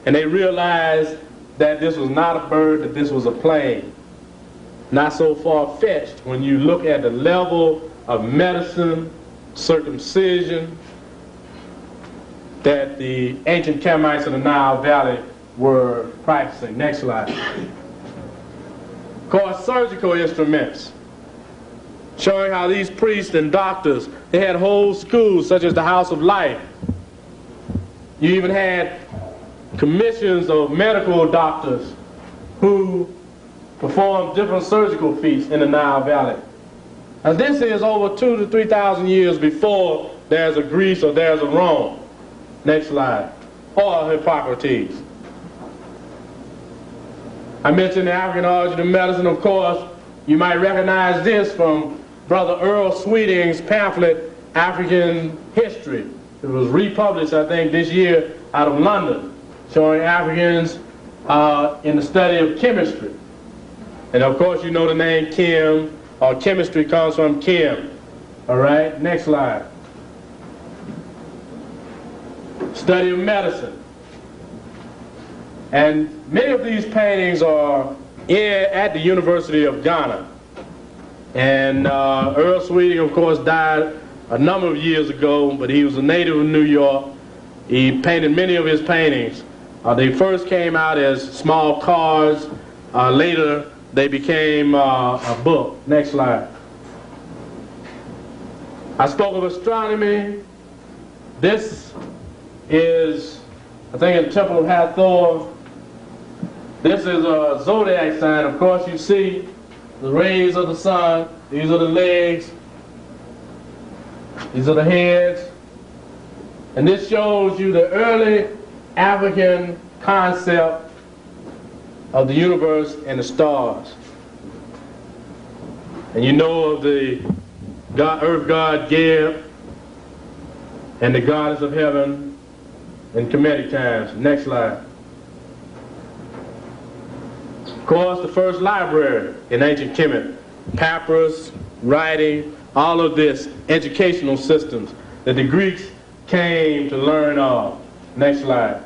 and they realized that this was not a bird, that this was a plane. Not so far-fetched when you look at the level of medicine, circumcision, that the ancient Kemites of the Nile Valley were practicing. Next slide. Of course, surgical instruments, showing how these priests and doctors, they had whole schools such as the House of Life. You even had commissions of medical doctors who performed different surgical feats in the Nile Valley. And this is over 2,000 to 3,000 years before there's a Greece or there's a Rome. Next slide. Or Hippocrates. I mentioned the African origin of medicine. Of course, you might recognize this from Brother Earl Sweeting's pamphlet, African History. It was republished, I think, this year out of London, showing Africans in the study of chemistry. And of course, you know the name Chem, or chemistry comes from Chem. All right, next slide. Study of medicine. And many of these paintings are at the University of Ghana. And Earl Sweeting, of course, died a number of years ago, but he was a native of New York. He painted many of his paintings. They first came out as small cards. Later, they became a book. Next slide. I spoke of astronomy. This is, I think, in the Temple of Hathor. This is a zodiac sign. Of course, you see the rays of the sun. These are the legs. These are the heads. And this shows you the early African concept of the universe and the stars. And you know of the earth god Geb and the goddess of heaven in Kemetic times. Next slide. Of course, the first library in ancient Kemet, papyrus, writing, all of this, educational systems that the Greeks came to learn of. Next slide.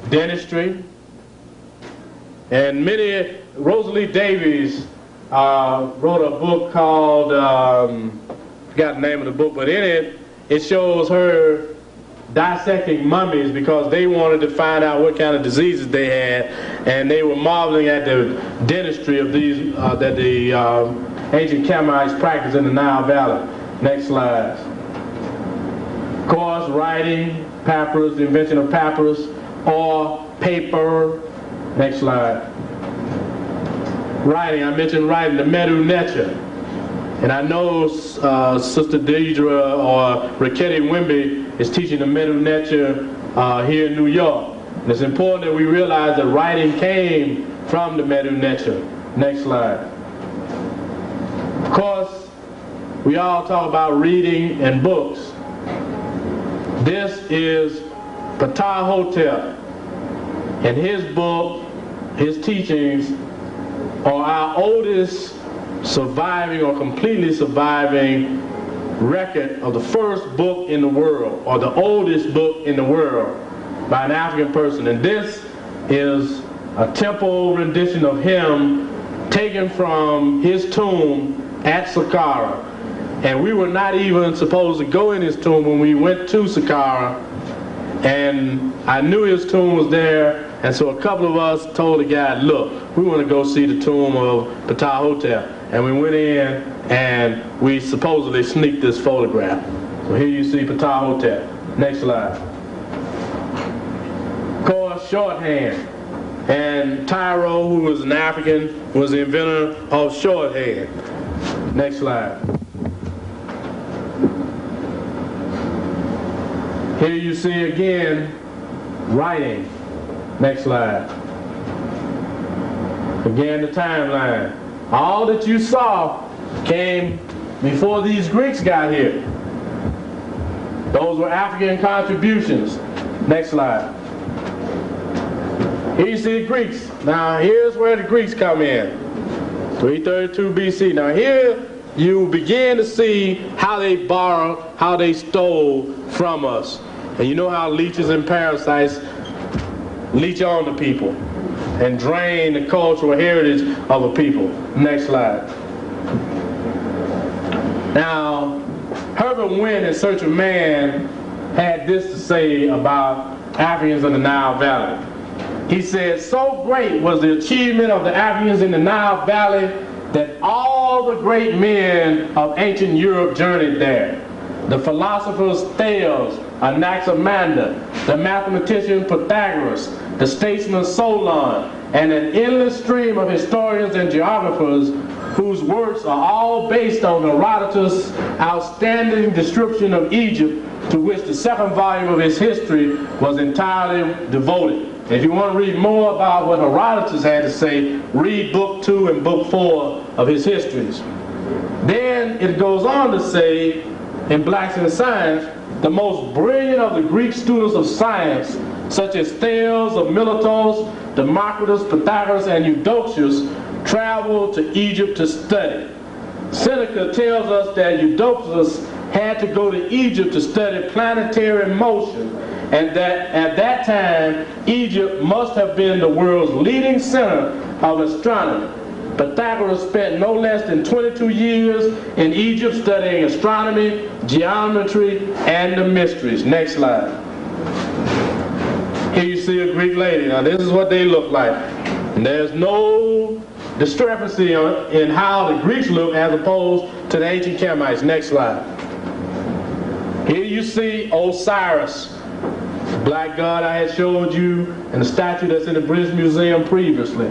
Dentistry. And Rosalie Davies wrote a book called, forgot the name of the book, but in it, it shows her dissecting mummies because they wanted to find out what kind of diseases they had, and they were marveling at the dentistry of these that the ancient Kemites practiced in the Nile Valley. Next slide. Of course, writing, papyrus, the invention of papyrus, or paper. Next slide. Writing, I mentioned writing, the Medu Neter. And I know Sister Deidre or Raketi Wimby is teaching the Medu Neter here in New York. And it's important that we realize that writing came from the Medu Neter. Next slide. Of course, we all talk about reading and books. This is Ptah-hotep, and his book, his teachings, are our oldest surviving or completely surviving record of the first book in the world, or the oldest book in the world by an African person. And this is a temple rendition of him taken from his tomb at Saqqara. And we were not even supposed to go in his tomb when we went to Saqqara. And I knew his tomb was there, and so a couple of us told the guy, look, we want to go see the tomb of Ptah-hotep. And we went in, and we supposedly sneaked this photograph. So here you see Ptah-hotep. Next slide. Of course, shorthand. And Tyro, who was an African, was the inventor of shorthand. Next slide. Here you see again writing. Next slide. Again, the timeline. All that you saw came before these Greeks got here. Those were African contributions. Next slide. Here you see the Greeks. Now here's where the Greeks come in. 332 BC. Now here you begin to see how they borrowed, how they stole from us. And you know how leeches and parasites leech on to people and drain the cultural heritage of a people. Next slide. Now, Herbert Wynn in Search of Man had this to say about Africans in the Nile Valley. He said, so great was the achievement of the Africans in the Nile Valley that all the great men of ancient Europe journeyed there. The philosophers Thales, Anaximander, the mathematician Pythagoras, the statesman Solon, and an endless stream of historians and geographers whose works are all based on Herodotus' outstanding description of Egypt, to which the second volume of his history was entirely devoted. If you want to read more about what Herodotus had to say, read book 2 and book 4 of his histories. Then it goes on to say, in Blacks in Science, the most brilliant of the Greek students of science, such as Thales of Miletus, Democritus, Pythagoras, and Eudoxus, traveled to Egypt to study. Seneca tells us that Eudoxus had to go to Egypt to study planetary motion, and that at that time, Egypt must have been the world's leading center of astronomy. Pythagoras spent no less than 22 years in Egypt studying astronomy, geometry, and the mysteries. Next slide. Here you see a Greek lady. Now this is what they look like. And there's no discrepancy in how the Greeks look as opposed to the ancient Canaanites. Next slide. Here you see Osiris, the black god I had showed you, and the statue that's in the British Museum previously.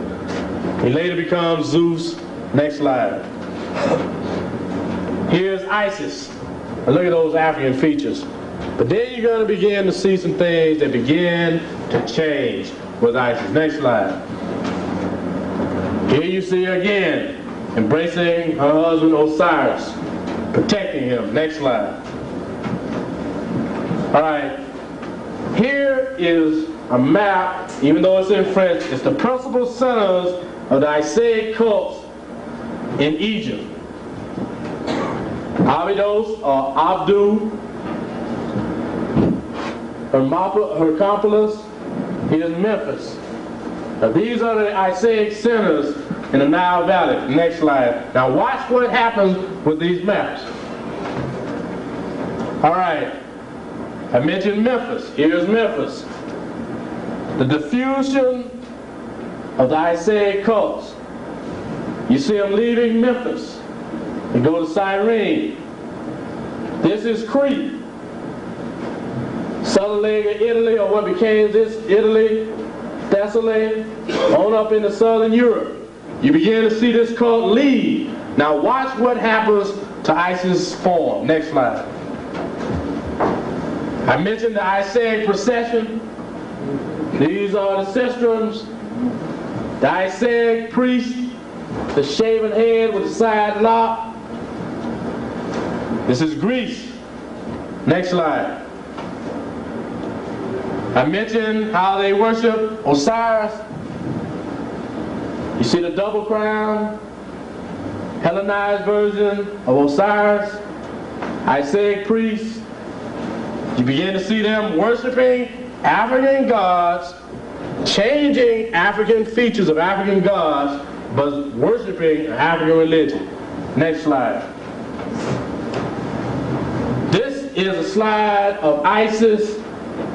He later becomes Zeus. Next slide. Here's Isis. Now look at those African features. But then you're going to begin to see some things that begin to change with Isis. Next slide. Here you see her again, embracing her husband Osiris, protecting him. Next slide. All right. Here is a map, even though it's in French. It's the principal centers of the Isaic cults in Egypt. Abydos, or Abdu, Hermopolis, here's Memphis. Now these are the Isaic centers in the Nile Valley. Next slide. Now watch what happens with these maps. All right. I mentioned Memphis. Here's Memphis. The diffusion of the Isaic cults. You see them leaving Memphis. They go to Cyrene. This is Crete. Southern leg of Italy, or what became this Italy, Thessaly, on up into southern Europe. You begin to see this cult leave. Now watch what happens to Isis' form. Next slide. I mentioned the Isaic procession. These are the cestrums, the Isaic priest, the shaven head with the side lock. This is Greece. Next slide. I mentioned how they worship Osiris. You see the double crown, Hellenized version of Osiris, Isaic priests. You begin to see them worshiping African gods, changing African features of African gods, but worshiping African religion. Next slide. This is a slide of Isis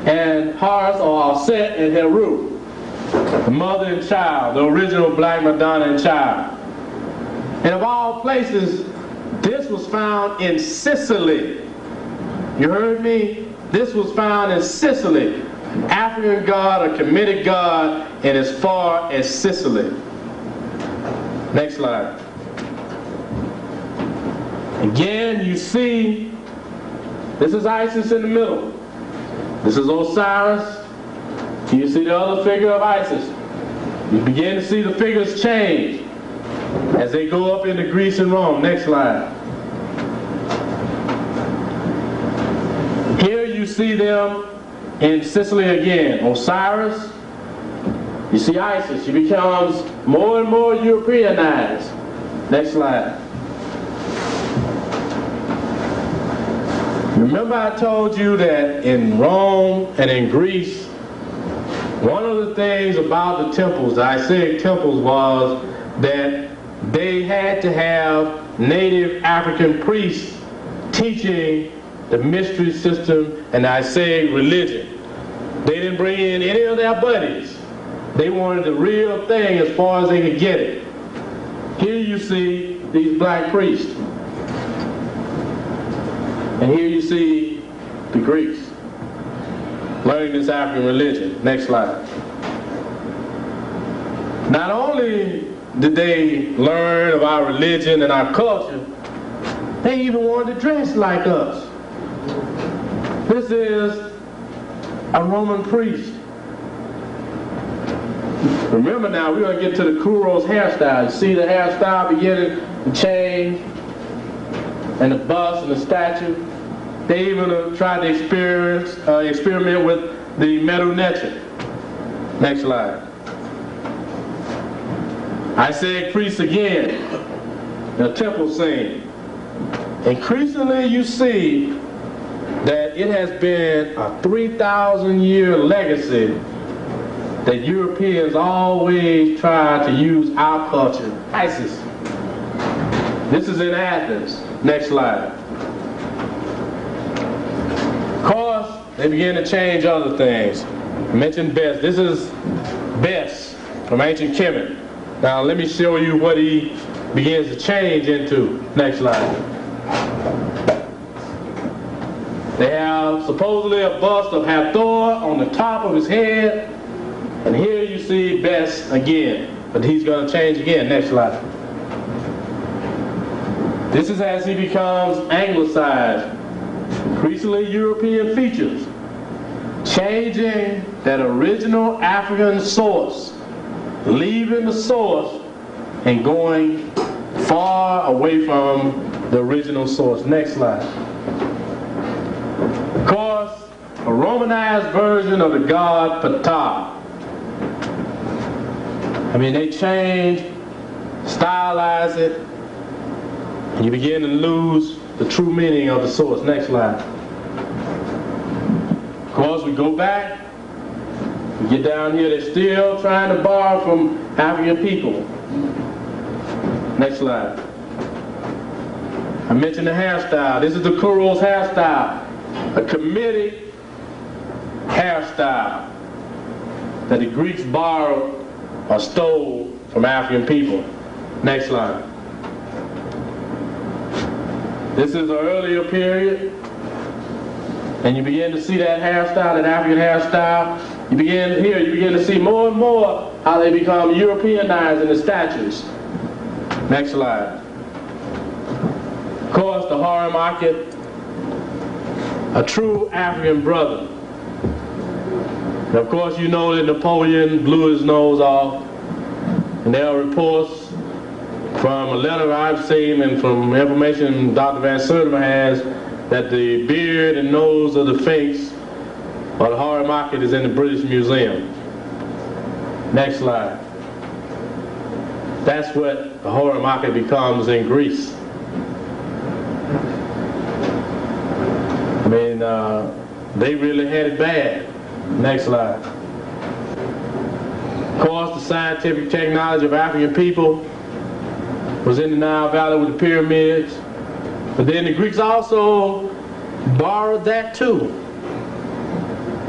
and Horus, or Aset and Heru, the mother and child, the original Black Madonna and child. And of all places, this was found in Sicily. You heard me? This was found in Sicily. African god, a Kemetic god, and as far as Sicily. Next slide. Again, you see, this is Isis in the middle. This is Osiris. You see the other figure of Isis. You begin to see the figures change as they go up into Greece and Rome. Next slide. Here you see them in Sicily again. Osiris. You see Isis. She becomes more and more Europeanized. Next slide. Remember I told you that in Rome and in Greece, one of the things about the temples, the Isaic temples, was that they had to have native African priests teaching the mystery system and the Isaic religion. They didn't bring in any of their buddies. They wanted the real thing as far as they could get it. Here you see these black priests. And here you see the Greeks learning this African religion. Next slide. Not only did they learn of our religion and our culture, they even wanted to dress like us. This is a Roman priest. Remember now, we're going to get to the Kuros hairstyle. You see the hairstyle beginning to change, and the bust and the statue. They even tried to experiment with the metal netting. Next slide. Isaic priests again, the temple scene. Increasingly you see that it has been a 3,000-year legacy that Europeans always try to use our culture. Isis. This is in Athens. Next slide. Of course, they begin to change other things. I mentioned Bes. This is Bes from ancient Kemet. Now let me show you what he begins to change into. Next slide. They have supposedly a bust of Hathor on the top of his head. And here you see Bes again. But he's going to change again. Next slide. This is as he becomes anglicized. Increasingly European features. Changing that original African source. Leaving the source and going far away from the original source. Next slide. Of course, a Romanized version of the god Ptah. I mean, they change, stylize it, and you begin to lose the true meaning of the source. Next slide. Of course, we go back, we get down here, they're still trying to borrow from African people. Next slide. I mentioned the hairstyle. This is the Kuro's hairstyle. A Kemetic hairstyle that the Greeks borrowed or stole from African people. Next slide. This is an earlier period, and you begin to see that hairstyle, that African hairstyle. You begin to see more and more how they become Europeanized in the statues. Next slide. Of course, the Hara Market, a true African brother. And of course, you know that Napoleon blew his nose off, and there are reports from a letter I've seen and from information Dr. Van Sertima has that the beard and nose of the Sphinx or the Hara Market is in the British Museum. Next slide. That's what the Hara Market becomes in Greece. I mean, they really had it bad. Next slide. Of course, the scientific technology of African people was in the Nile Valley with the pyramids. But then the Greeks also borrowed that too.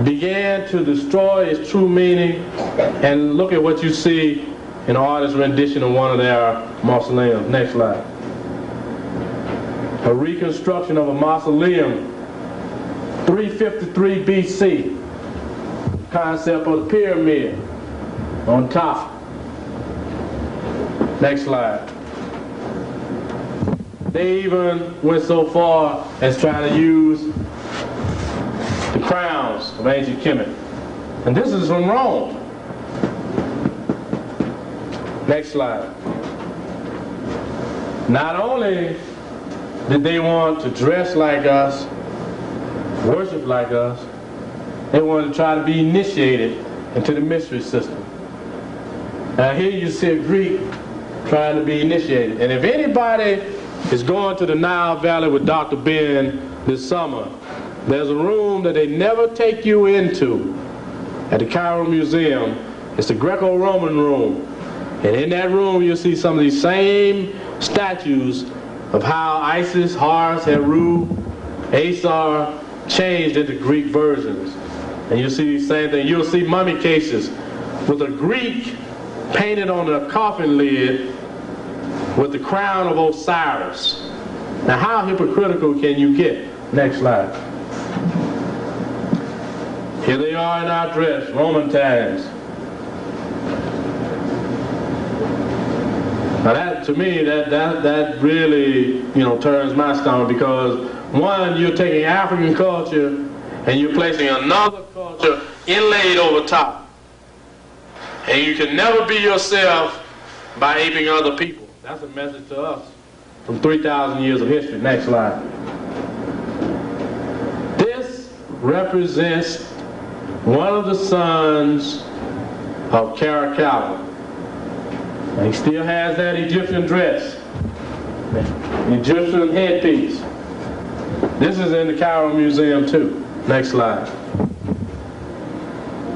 Began to destroy its true meaning. And look at what you see in the artist's rendition of one of their mausoleums. Next slide. A reconstruction of a mausoleum, 353 BC. Concept of the pyramid on top. Next slide. They even went so far as trying to use the crowns of ancient Kemet. And this is from Rome. Next slide. Not only did they want to dress like us, worship like us, they wanted to try to be initiated into the mystery system. Now here you see a Greek trying to be initiated. And if anybody is going to the Nile Valley with Dr. Ben this summer, there's a room that they never take you into at the Cairo Museum. It's the Greco-Roman room. And in that room you'll see some of these same statues of how Isis, Horus, Heru, Asar changed into Greek versions. And you'll see the same thing. You'll see mummy cases with a Greek painted on the coffin lid with the crown of Osiris. Now how hypocritical can you get? Next slide. Here they are in our dress, Roman times. Now that, to me, that really, turns my stomach, because one, you're taking African culture and you're placing another culture inlaid over top. And you can never be yourself by aping other people. That's a message to us from 3,000 years of history. Next slide. This represents one of the sons of Caracalla. And he still has that Egyptian dress, Egyptian headpiece. This is in the Cairo Museum too. Next slide.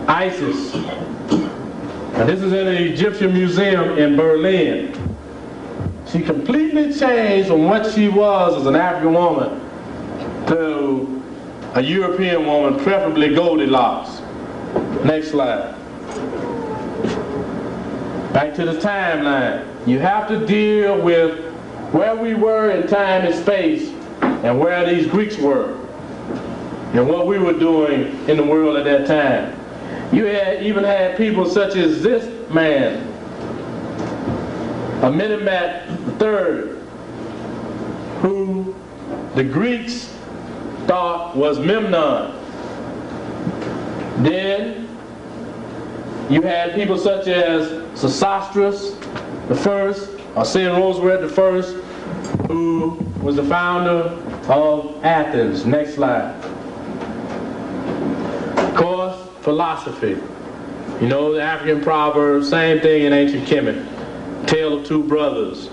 Isis. Now this is in the Egyptian Museum in Berlin. She completely changed from what she was as an African woman to a European woman, preferably Goldilocks. Next slide. Back to the timeline. You have to deal with where we were in time and space and where these Greeks were and what we were doing in the world at that time. You even had people such as this man, Amenemhat III, who the Greeks thought was Memnon. Then you had people such as Osiris I, or Sin Roosevelt I, who was the founder of Athens. Next slide. Of course, philosophy. You know, the African proverb, same thing in ancient Kemet. Tale of Two Brothers.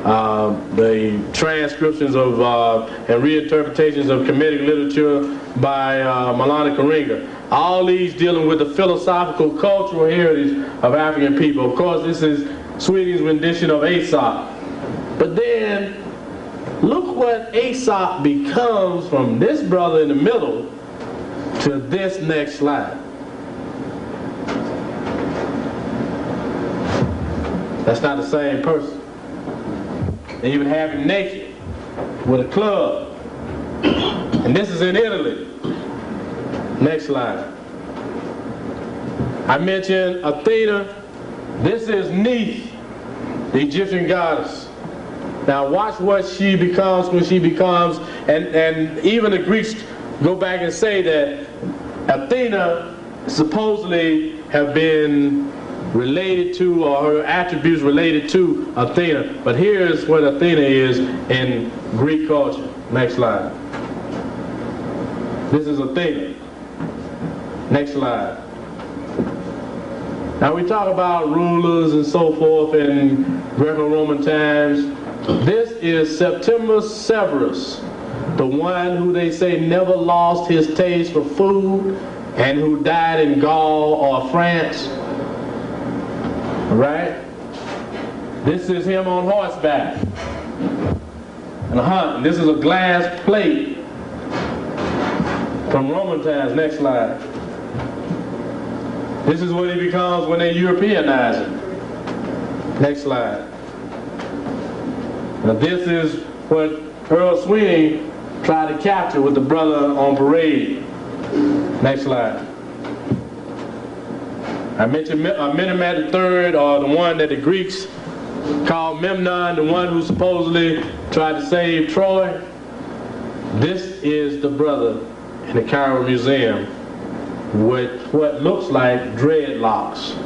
The transcriptions of and reinterpretations of Kemetic literature by Maulana Karinga. All these dealing with the philosophical, cultural heritage of African people. Of course, this is Sweden's rendition of Aesop. But then, look what Aesop becomes from this brother in the middle to this next slide. That's not the same person. They even have him naked with a club. And this is in Italy. Next slide. I mentioned Athena. This is Neith, the Egyptian goddess. Now watch what she becomes when she becomes, and even the Greeks go back and say that Athena supposedly have been related to, or her attributes related to Athena. But here's what Athena is in Greek culture. Next slide. This is Athena. Next slide. Now we talk about rulers and so forth in Greco-Roman times. This is Septimus Severus, the one who they say never lost his taste for food and who died in Gaul or France. Right? This is him on horseback and a hunt. And this is a glass plate from Roman times. Next slide. This is what he becomes when they Europeanize him. Next slide. Now this is what Earl Sweeney tried to capture with the brother on parade. Next slide. I mentioned Amenemhat III, or the one that the Greeks called Memnon, the one who supposedly tried to save Troy. This is the brother in the Cairo Museum with what looks like dreadlocks.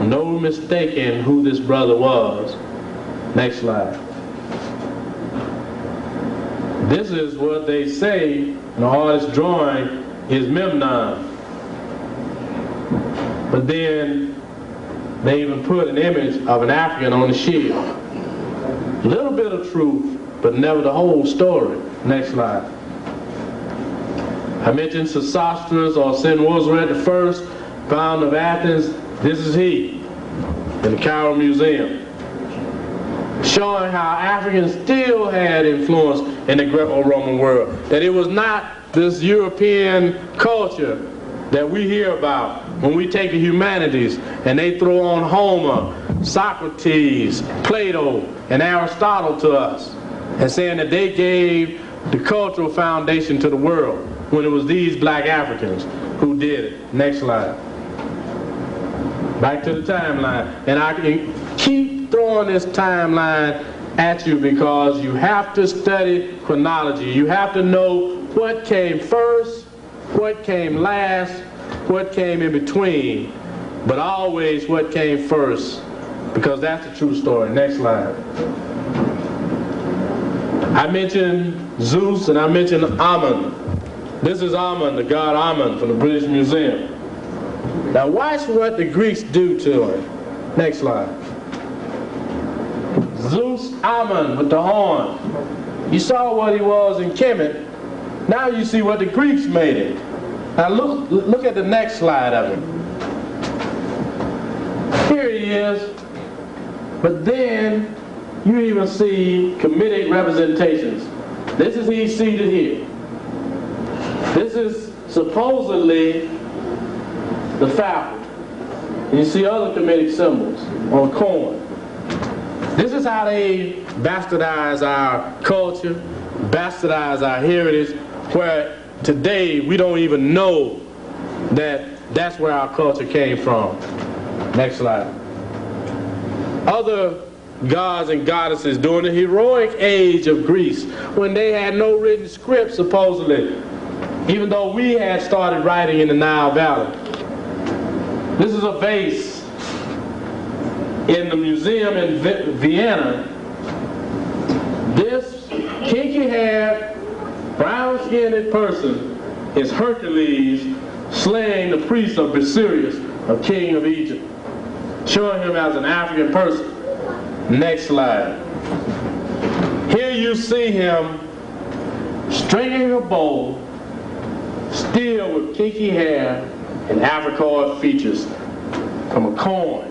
No mistaking who this brother was. Next slide. This is what they say in the artist's drawing is Memnon. But then they even put an image of an African on the shield. A little bit of truth, but never the whole story. Next slide. I mentioned Osiris or Sin Roosevelt I, founder of Athens. This is he in the Cairo Museum, showing how Africans still had influence in the Greco-Roman world. That it was not this European culture that we hear about when we take the humanities and they throw on Homer, Socrates, Plato, and Aristotle to us, and saying that they gave the cultural foundation to the world, when it was these black Africans who did it. Next slide. Back to the timeline. And I can keep throwing this timeline at you because you have to study chronology. You have to know what came first, what came last, what came in between, but always what came first, because that's the true story. Next slide. I mentioned Zeus and I mentioned Ammon. This is Ammon, the god Ammon from the British Museum. Now watch what the Greeks do to him. Next slide. Zeus Ammon with the horn. You saw what he was in Kemet. Now you see what the Greeks made it. Now look at the next slide of him. Here he is. But then you even see Kemetic representations. This is he seated here. This is supposedly the falcon. You see other Kemetic symbols. on corn. This is how they bastardize our culture, bastardize our heritage, where today we don't even know that that's where our culture came from. Next slide. Other gods and goddesses during the heroic age of Greece, when they had no written script, supposedly, even though we had started writing in the Nile Valley. This is a vase in the museum in Vienna. This kinky-haired, brown-skinned person is Hercules slaying the priest of Osiris, a king of Egypt, showing him as an African person. Next slide. Here you see him stringing a bow, still with kinky hair and African features, from a corn.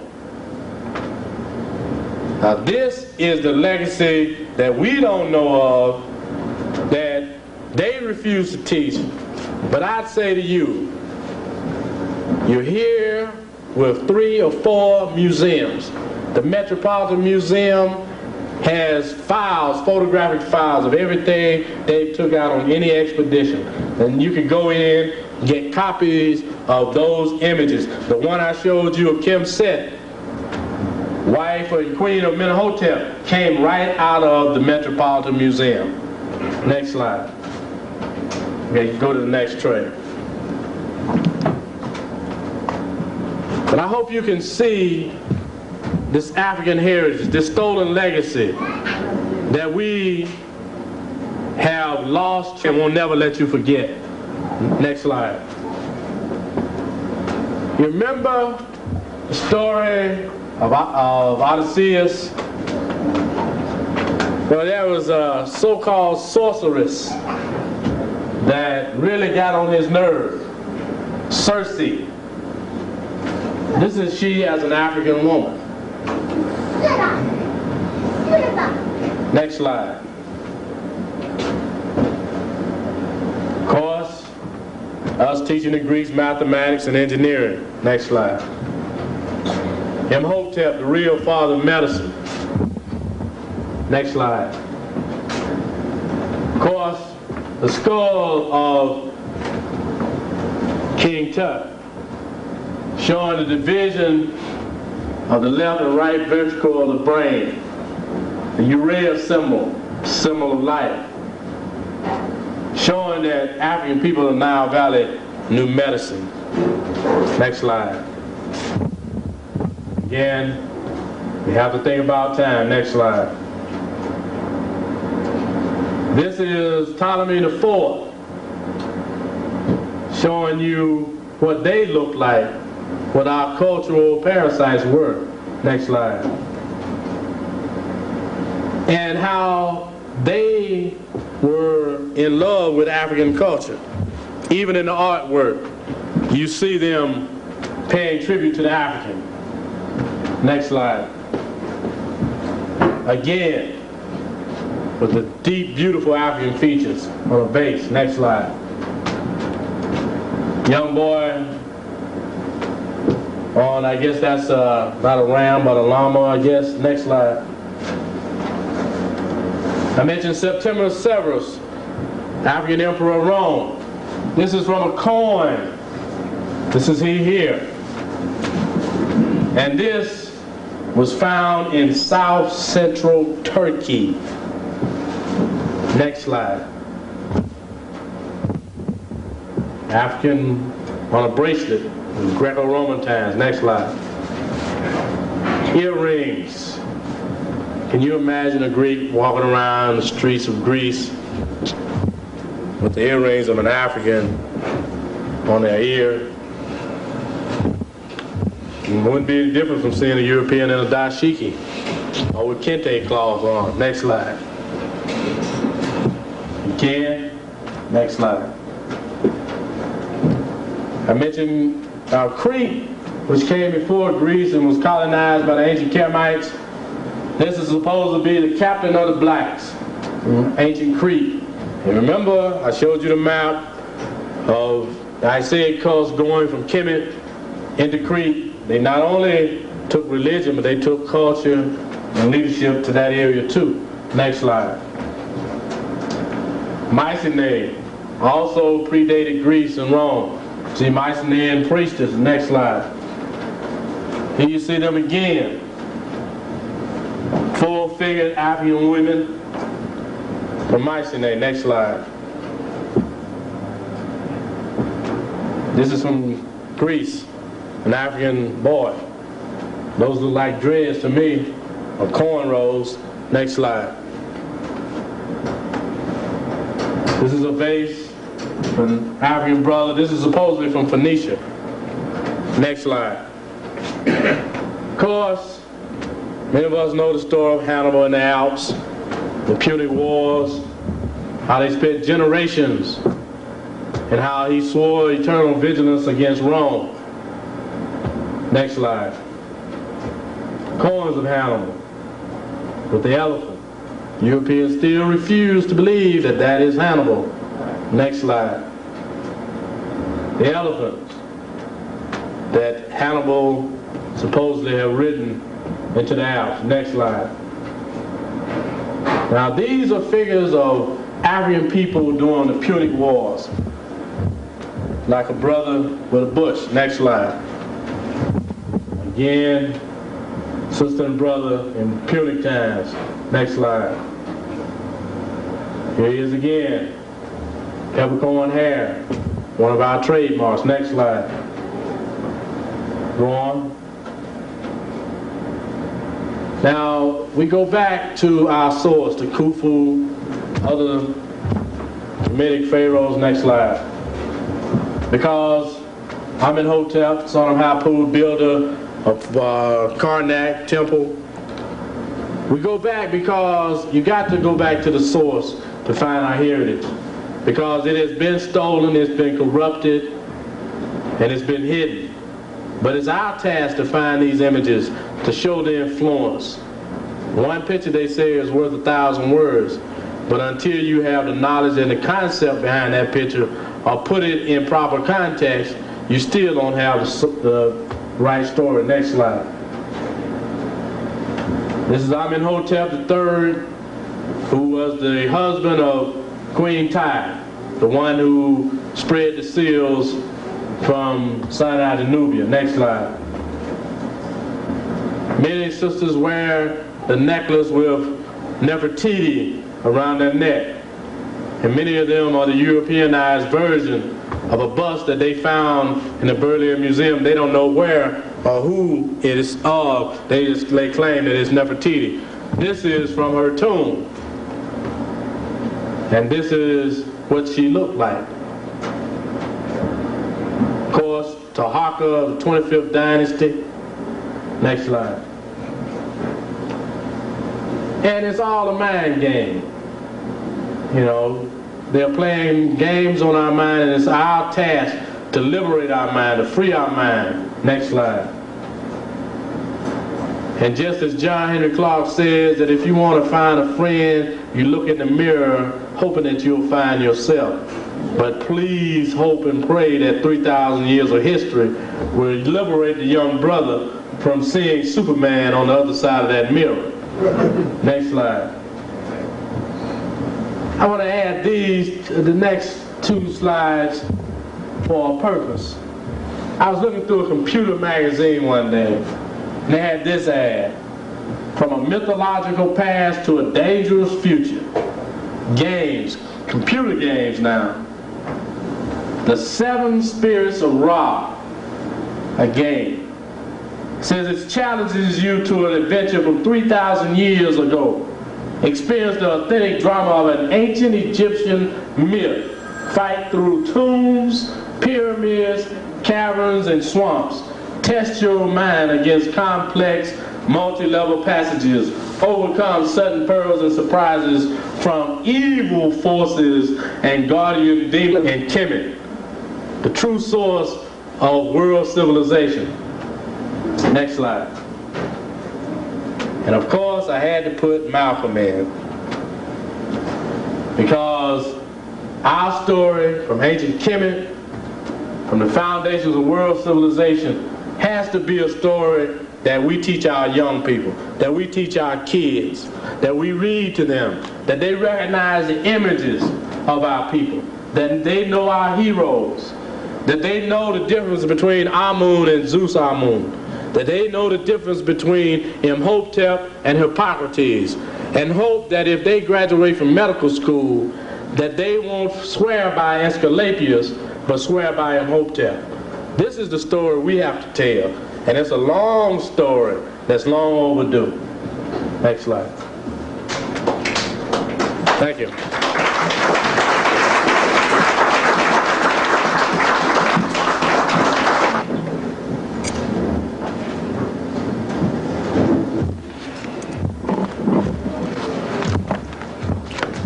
Now this is the legacy that we don't know of, that they refuse to teach. But I'd say to you, you're here with 3 or 4 museums. The Metropolitan Museum has files, photographic files of everything they took out on any expedition. And you can go in, get copies of those images. The one I showed you of Kim Set, wife and queen of Menahotep, came right out of the Metropolitan Museum. Next slide. Okay, go to the next tray. But I hope you can see this African heritage, this stolen legacy that we have lost and will never let you forget. Next slide. You remember the story of Odysseus? Well, there was a so-called sorceress that really got on his nerve, Circe. This is she as an African woman. Next slide. Of course, us teaching the Greeks mathematics and engineering. Next slide. Imhotep, the real father of medicine. Next slide. Of course, the skull of King Tut, showing the division of the left and right ventricle of the brain. The urea symbol, symbol of life, showing that African people in the Nile Valley knew medicine. Next slide. Again, we have to think about time. Next slide. This is Ptolemy IV, showing you what they looked like, what our cultural parasites were. Next slide. And how they were in love with African culture. Even in the artwork, you see them paying tribute to the African. Next slide. Again, with the deep, beautiful African features on a vase. Next slide. Young boy on, I guess that's not a ram, but a llama, I guess. Next slide. I mentioned Septimius Severus, African Emperor of Rome. This is from a coin. This is he here. And this was found in South Central Turkey. Next slide. African on a bracelet in Greco-Roman times. Next slide. Earrings. Can you imagine a Greek walking around the streets of Greece with the earrings of an African on their ear? It wouldn't be any different from seeing a European in a dashiki or with kente cloths on. Next slide. You can. Next slide. I mentioned Crete, which came before Greece and was colonized by the ancient Kermites. This is supposed to be the captain of the blacks, ancient Crete. And remember, I showed you the map of the Isaiah coast going from Kemet into Crete. They not only took religion, but they took culture and leadership to that area too. Next slide. Mycenae also predated Greece and Rome. See Mycenaean priestess. Next slide. Here you see them again. Full-figured African women from Mycenae. Next slide. This is from Greece, an African boy. Those look like dreads to me, or cornrows. Next slide. This is a vase from an African brother. This is supposedly from Phoenicia. Next slide. Of course, many of us know the story of Hannibal in the Alps, the Punic Wars, how they spent generations, and how he swore eternal vigilance against Rome. Next slide. Coins of Hannibal with the elephant. Europeans still refuse to believe that that is Hannibal. Next slide. The elephant that Hannibal supposedly have ridden into the Alps. Next slide. Now these are figures of African people during the Punic Wars. Like a brother with a bush. Next slide. Again, sister and brother in Punic times. Next slide. Here he is again. Peppercorn hair. One of our trademarks. Next slide. Go on. Now, we go back to our source, to Khufu, other Kemetic pharaohs. Next slide. Because Amenhotep, son of Hapu, builder of Karnak temple. We go back because you got to go back to the source to find our heritage. Because it has been stolen, it's been corrupted, and it's been hidden. But it's our task to find these images, to show the influence. One picture, they say, is worth 1,000 words. But until you have the knowledge and the concept behind that picture, or put it in proper context, you still don't have the right story. Next slide. This is Amenhotep III, who was the husband of Queen Tai, the one who spread the seals from Sinai to Nubia. Next slide. Many sisters wear the necklace with Nefertiti around their neck. And many of them are the Europeanized version of a bust that they found in the Berlin Museum. They don't know where or who it is of. They claim that it's Nefertiti. This is from her tomb. And this is what she looked like. Of course, Taharqa of the 25th dynasty. Next slide. And it's all a mind game. You know, they're playing games on our mind, and it's our task to liberate our mind, to free our mind. Next slide. And just as John Henry Clarke says that if you want to find a friend, you look in the mirror hoping that you'll find yourself. But please hope and pray that 3,000 years of history will liberate the young brother from seeing Superman on the other side of that mirror. Next slide. I want to add the next two slides for a purpose. I was looking through a computer magazine one day, and they had this ad: from a mythological past to a dangerous future. Games, computer games now. The Seven Spirits of Ra, a game. Says it challenges you to an adventure from 3,000 years ago. Experience the authentic drama of an ancient Egyptian myth. Fight through tombs, pyramids, caverns, and swamps. Test your mind against complex, multi-level passages. Overcome sudden perils and surprises from evil forces and guardian demons and Kemet, the true source of world civilization. Next slide. And of course, I had to put Malcolm in, because our story from ancient Kemet, from the foundations of world civilization, has to be a story that we teach our young people, that we teach our kids, that we read to them, that they recognize the images of our people, that they know our heroes, that they know the difference between Amun and Zeus Amun, that they know the difference between Imhotep and Hippocrates, and hope that if they graduate from medical school, that they won't swear by Aesculapius, but swear by Imhotep. This is the story we have to tell, and it's a long story that's long overdue. Next slide. Thank you.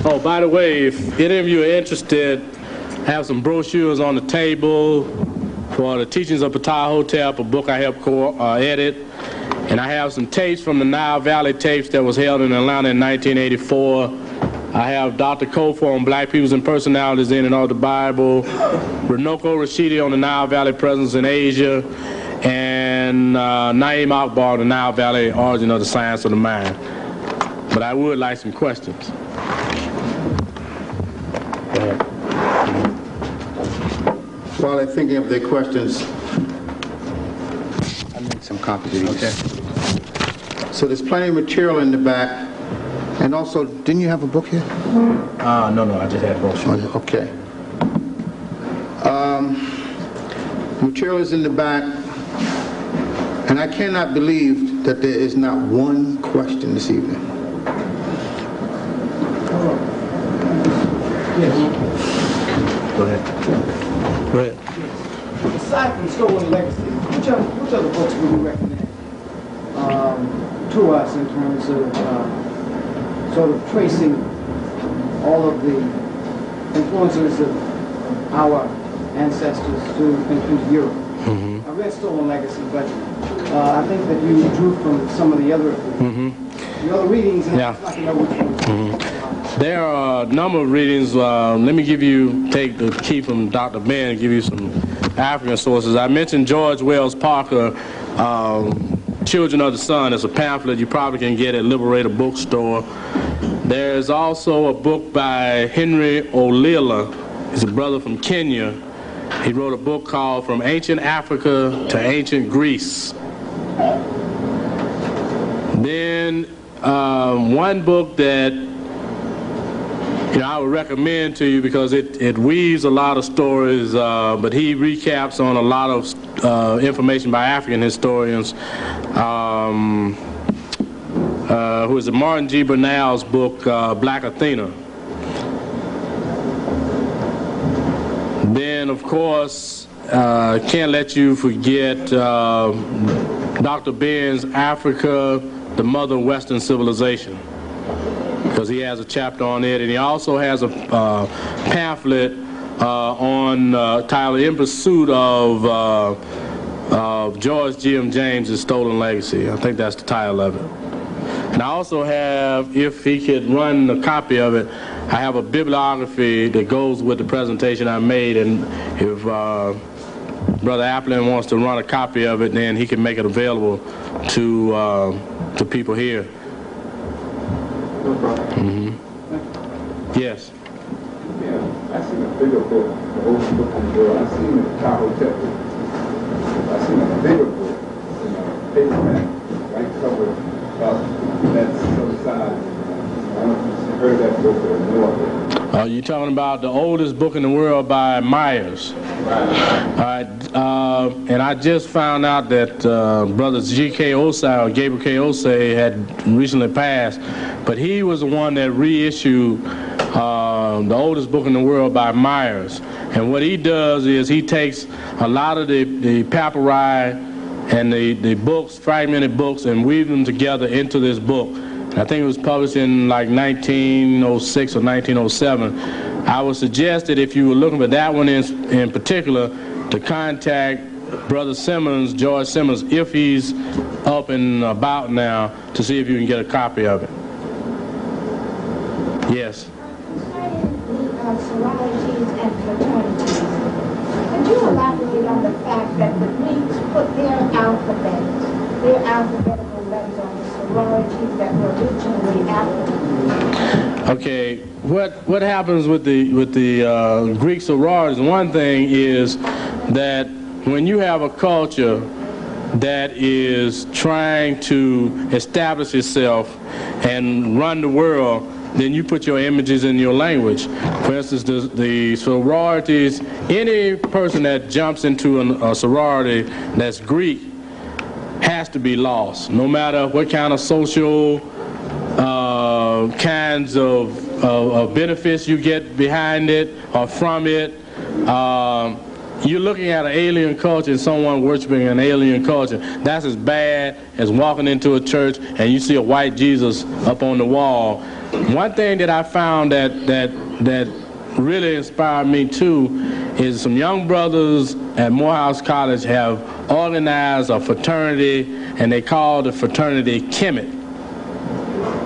Oh, by the way, if any of you are interested, I have some brochures on the table for the teachings of Ptah-hotep, a book I helped edit. And I have some tapes from the Nile Valley tapes that was held in Atlanta in 1984. I have Dr. Kofor on Black Peoples and Personalities in and of the Bible, Runoko Rashidi on the Nile Valley presence in Asia, and Naim Akbar on the Nile Valley origin of the science of the mind. But I would like some questions. While they're thinking of their questions, I made some copies of these. Okay. So there's plenty of material in the back. And also, didn't you have a book here? No, I just had a brochure. Okay. Material is in the back. And I cannot believe that there is not one question this evening. Yes. Go ahead. Go ahead. Aside from Stolen Legacy, which other books would you recommend to us in terms of sort of tracing all of the influences of our ancestors into Europe? Mm-hmm. I read Stolen Legacy, but I think that you drew from some of the other readings, and I'd like to know which ones. Mm-hmm. There are a number of readings. Let me take the key from Dr. Ben and give you some African sources. I mentioned George Wells Parker, Children of the Sun. It's a pamphlet you probably can get at Liberator Bookstore. There's also a book by Henry Olila. He's a brother from Kenya. He wrote a book called From Ancient Africa to Ancient Greece. Then one book that I would recommend to you because it weaves a lot of stories, but he recaps on a lot of information by African historians. Who is it? Martin G. Bernal's book, Black Athena. Then, of course, can't let you forget Dr. Ben's Africa, the Mother of Western Civilization, because he has a chapter on it, and he also has a pamphlet titled In Pursuit of George G.M. James' Stolen Legacy. I think that's the title of it. And I also have, if he could run a copy of it, I have a bibliography that goes with the presentation I made, and if Brother Applin wants to run a copy of it, then he can make it available to people here. No problem. Mm-hmm. Yes. Yeah, I seen a bigger book, the oldest book in the world. I seen the Ptah-hotep book. I seen a bigger book, paperback, white cover, that's some size. I don't know if you heard that book or know of it. You're talking about the oldest book in the world by Myers. Right. All right. And I just found out that brothers G.K. Osei or Gabriel K. Osei had recently passed, but he was the one that reissued the oldest book in the world by Myers. And what he does is he takes a lot of the papyri and the books, fragmented books, and weave them together into this book. I think it was published in like 1906 or 1907. I would suggest that if you were looking for that one in particular, to contact Brother Simmons, George Simmons, if he's up and about now, to see if you can get a copy of it. Yes. Concerning the sororities and fraternities, could you elaborate on the fact that the Greeks put their alphabet there are alphabetical letters on the sororities that were originally African. Okay, what happens with the Greek sororities? One thing is that when you have a culture that is trying to establish itself and run the world, then you put your images in your language. For instance, the sororities, any person that jumps into a sorority that's Greek has to be lost, no matter what kind of social kinds of benefits you get behind it or from it. You're looking at an alien culture and someone worshiping an alien culture. That's as bad as walking into a church and you see a white Jesus up on the wall. One thing that I found that really inspired me too is some young brothers at Morehouse College have organized a fraternity, and they call the fraternity Kemet.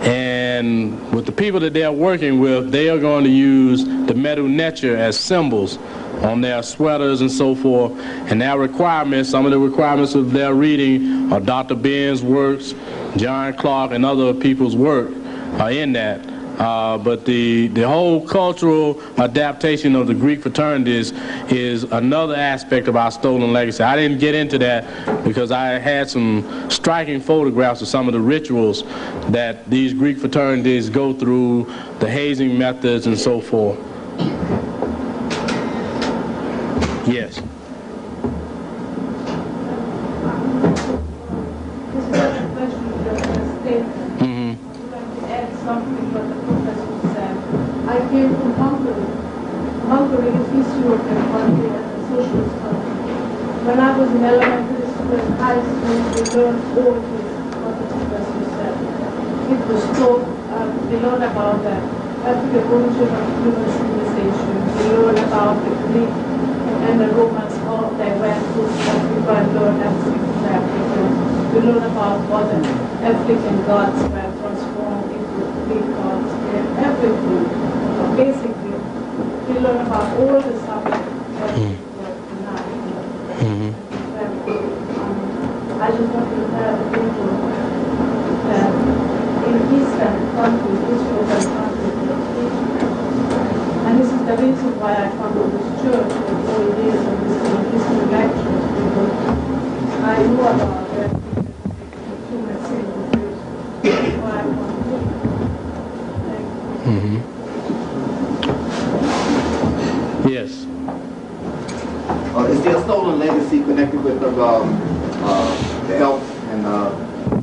And with the people that they're working with, they are going to use the Medu Neter as symbols on their sweaters and so forth. And their requirements, some of the requirements of their reading are Dr. Ben's works, John Clark, and other people's work are in that. But the whole cultural adaptation of the Greek fraternities is another aspect of our stolen legacy. I didn't get into that because I had some striking photographs of some of the rituals that these Greek fraternities go through, the hazing methods and so forth. Yes. I came from Hungary. Hungary is East European country and a socialist country. When I was in elementary school and high school, we learned all this, what the professor said. It was taught, we learned about the African origin of human civilization. We learned about the Greek and the Romans, how they went to Africa and learned everything from Africans. We learned about what the African gods were transformed into Greek gods, everything. Basically, we learn about all the subjects that we were tonight. I just want to tell people that in Eastern countries, East European countries, and this is the reason why I come to this church for 4 years and listening lectures, because I know about that human civilization. That's why I come to it. Thank you. Yes. Is there a stolen legacy connected with the elf and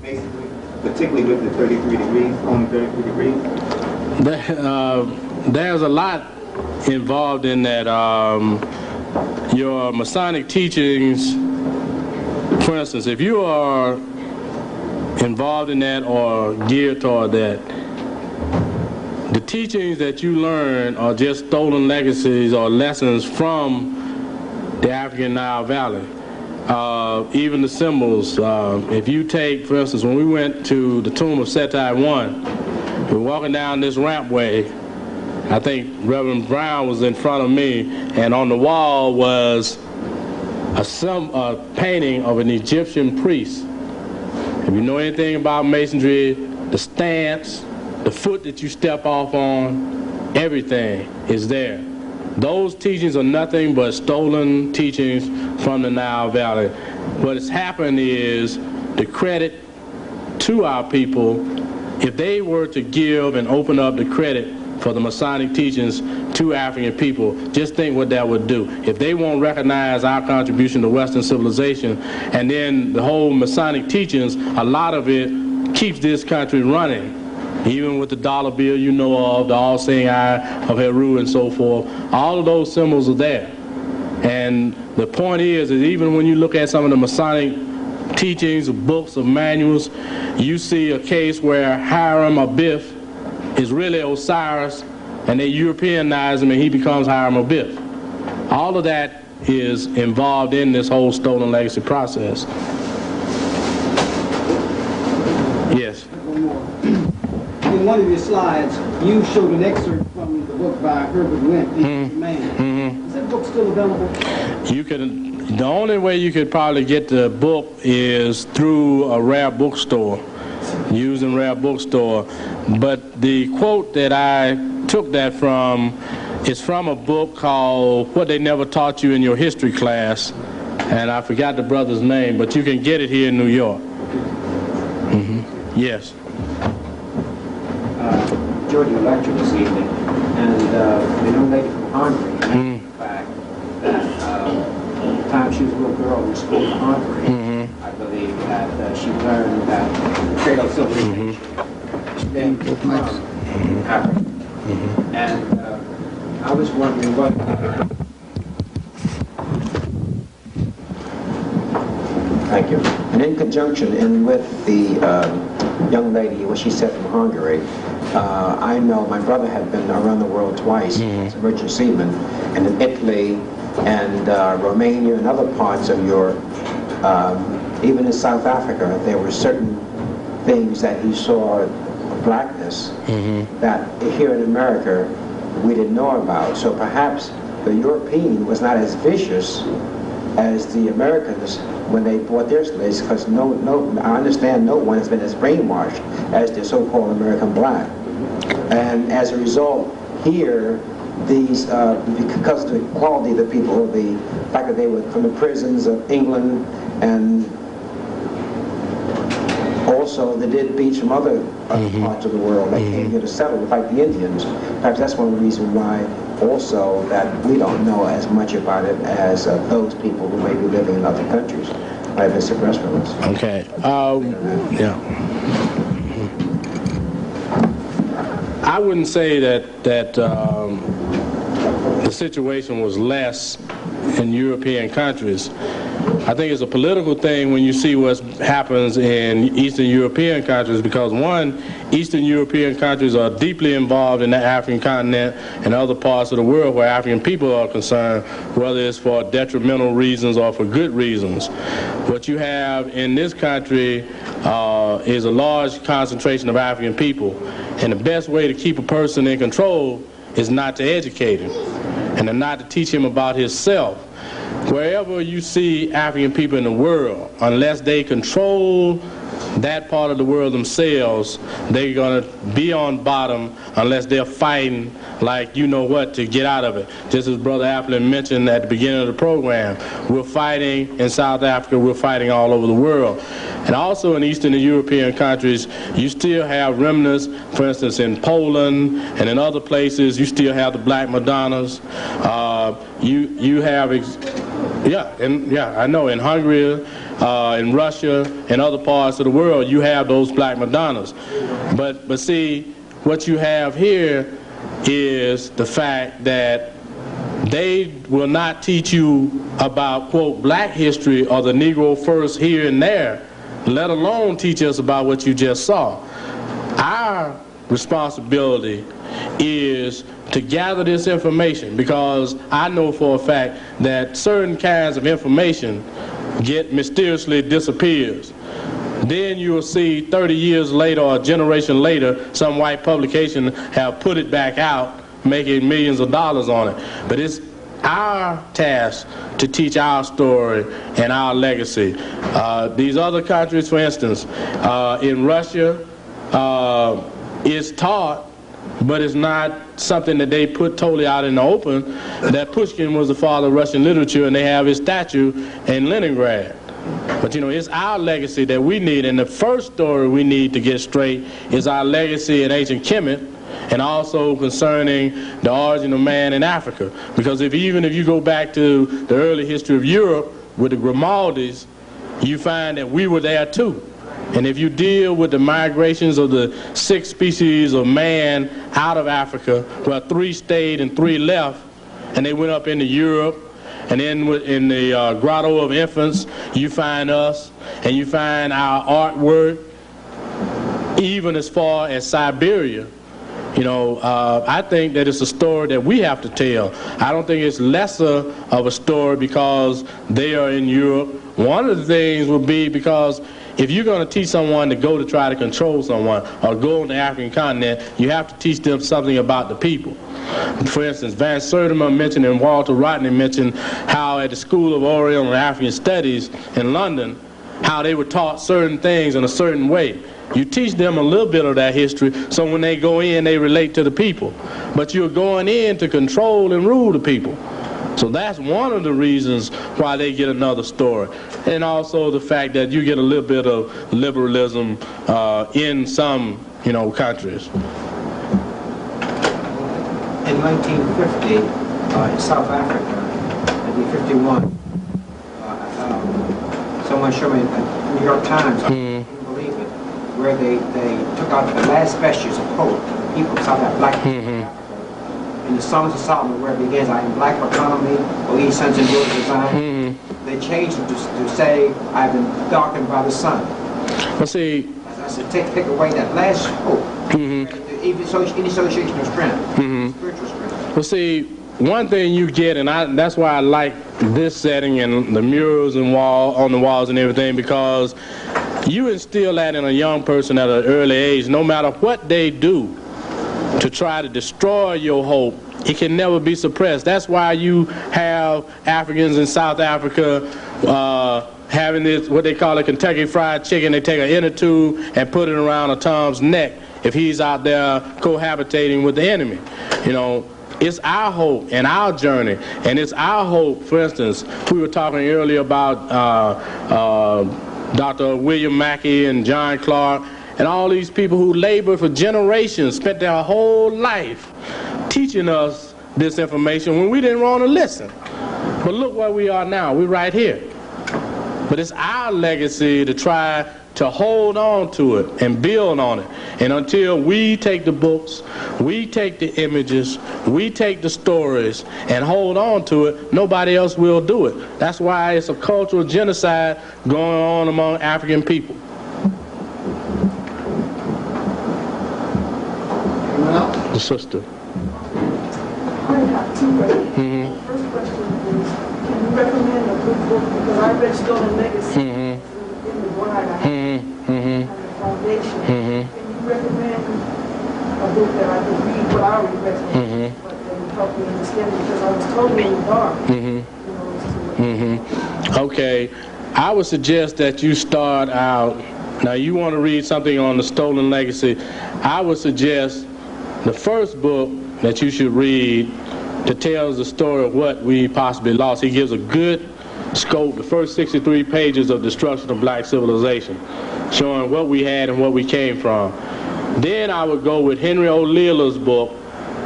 basically, particularly with the 33 degrees, only 33 degrees? There's a lot involved in that. Your Masonic teachings, for instance, if you are involved in that or geared toward that, the teachings that you learn are just stolen legacies or lessons from the African Nile Valley. Even the symbols. If you take, for instance, when we went to the tomb of Seti I, we were walking down this rampway. I think Reverend Brown was in front of me, and on the wall was a painting of an Egyptian priest. If you know anything about masonry, the stance, the foot that you step off on, everything is there. Those teachings are nothing but stolen teachings from the Nile Valley. What has happened is the credit to our people, if they were to give and open up the credit for the Masonic teachings to African people, just think what that would do. If they won't recognize our contribution to Western civilization, and then the whole Masonic teachings, a lot of it keeps this country running. Even with the dollar bill you know of, the all-seeing eye of Heru and so forth, all of those symbols are there. And the point is that even when you look at some of the Masonic teachings, books, of manuals, you see a case where Hiram Abiff is really Osiris, and they Europeanize him and he becomes Hiram Abiff. All of that is involved in this whole stolen legacy process. Yes. In one of your slides, you showed an excerpt from the book by Herbert Went, Osiris Mann. Is that book still available? You can. The only way you could probably get the book is through a rare bookstore, using rare bookstore. But the quote that I took that from is from a book called What They Never Taught You in Your History Class, and I forgot the brother's name, but you can get it here in New York. Yes. Georgia lecture this evening, and the young lady from Hungary mentioned the fact that the time she was a little girl in school in Hungary, I believe that she learned that cradle civilization stemmed from Africa. And I was wondering what... Thank you. And in conjunction with the young lady, what she said from Hungary, I know my brother had been around the world twice as a merchant seaman, and in Italy and Romania and other parts of Europe, even in South Africa, there were certain things that he saw blackness that here in America we didn't know about. So perhaps the European was not as vicious as the Americans when they bought their slaves, because I understand no one has been as brainwashed as the so-called American black. And as a result, here, these, because of the quality of the people, the fact that they were from the prisons of England, and also they did beach from other parts of the world that came here to settle, like the Indians. Perhaps that's one of the reasons why also that we don't know as much about it as those people who may be living in other countries. I have been suppressed from this. Okay. I wouldn't say that the situation was less in European countries. I think it's a political thing when you see what happens in Eastern European countries, because one, Eastern European countries are deeply involved in the African continent and other parts of the world where African people are concerned, whether it's for detrimental reasons or for good reasons. What you have in this country is a large concentration of African people, and the best way to keep a person in control is not to educate him and not to teach him about himself. Wherever you see African people in the world, unless they control that part of the world themselves, they're going to be on bottom unless they're fighting like you know what to get out of it. Just as Brother Applin mentioned at the beginning of the program, we're fighting in South Africa, we're fighting all over the world. And also in Eastern European countries, you still have remnants. For instance, in Poland and in other places, you still have the Black Madonnas. You have, I know in Hungary, in Russia, and other parts of the world, you have those Black Madonnas. But see, what you have here is the fact that they will not teach you about, quote, black history or the Negro first here and there, let alone teach us about what you just saw. Our responsibility is to gather this information, because I know for a fact that certain kinds of information get mysteriously disappears. Then you will see 30 years later or a generation later, some white publication have put it back out, making millions of dollars on it. But it's our task to teach our story and our legacy. These other countries, for instance, in Russia, it's taught, but it's not something that they put totally out in the open, that Pushkin was the father of Russian literature, and they have his statue in Leningrad. But you know, it's our legacy that we need, and the first story we need to get straight is our legacy in ancient Kemet, and also concerning the origin of man in Africa. Because even if you go back to the early history of Europe with the Grimaldis, you find that we were there too. And if you deal with the migrations of the 6 species of man out of Africa, well, 3 stayed and 3 left, and they went up into Europe. And then in the Grotto of Infants, you find us, and you find our artwork, even as far as Siberia. You know, I think that it's a story that we have to tell. I don't think it's lesser of a story because they are in Europe. One of the things would be because if you're going to teach someone to go to try to control someone or go on the African continent, you have to teach them something about the people. For instance, Van Sertima mentioned and Walter Rodney mentioned how at the School of Oriental and African Studies in London, how they were taught certain things in a certain way. You teach them a little bit of that history, so when they go in, they relate to the people. But you're going in to control and rule the people. So that's one of the reasons why they get another story. And also the fact that you get a little bit of liberalism in some, countries. In 1950, in South Africa, 1951, someone showed me the New York Times, I couldn't believe it, where they took out the last vestiges of hope for the people of South Africa, black people of Africa. In the Songs of Solomon, where it begins, I am black economy, O ye sons and daughters of Zion, they changed it to say, I've been darkened by the sun. Well, see, I said, take away that last hope, any association of strength, spiritual strength. Well, see, one thing you get, and that's why I like this setting and the murals and on the walls and everything, because you instill that in a young person at an early age. No matter what they do to try to destroy your hope, it can never be suppressed. That's why you have Africans in South Africa having this, what they call a Kentucky Fried Chicken. They take an inner tube and put it around a Tom's neck if he's out there cohabitating with the enemy. It's our hope and our journey, and it's our hope. For instance, we were talking earlier about Dr. William Mackey and John Clark and all these people who labored for generations, spent their whole life teaching us this information when we didn't want to listen. But look where we are now. We're right here. But it's our legacy to try to hold on to it and build on it. And until we take the books, we take the images, we take the stories and hold on to it, nobody else will do it. That's why it's a cultural genocide going on among African people. The sister. I have two questions. First question is, can you recommend a good book? Because I read Stolen Legacy in the Wide, I have the foundation. Can you recommend a book that I could read? Well, I already read it, but that would help me understand it, because I was totally in the dark. Okay, I would suggest that you start out, now you want to read something on the Stolen Legacy, I would suggest the first book that you should read that tells the story of what we possibly lost. He gives a good scope, the first 63 pages of Destruction of Black Civilization, showing what we had and what we came from. Then I would go with Henry O'Leary's book,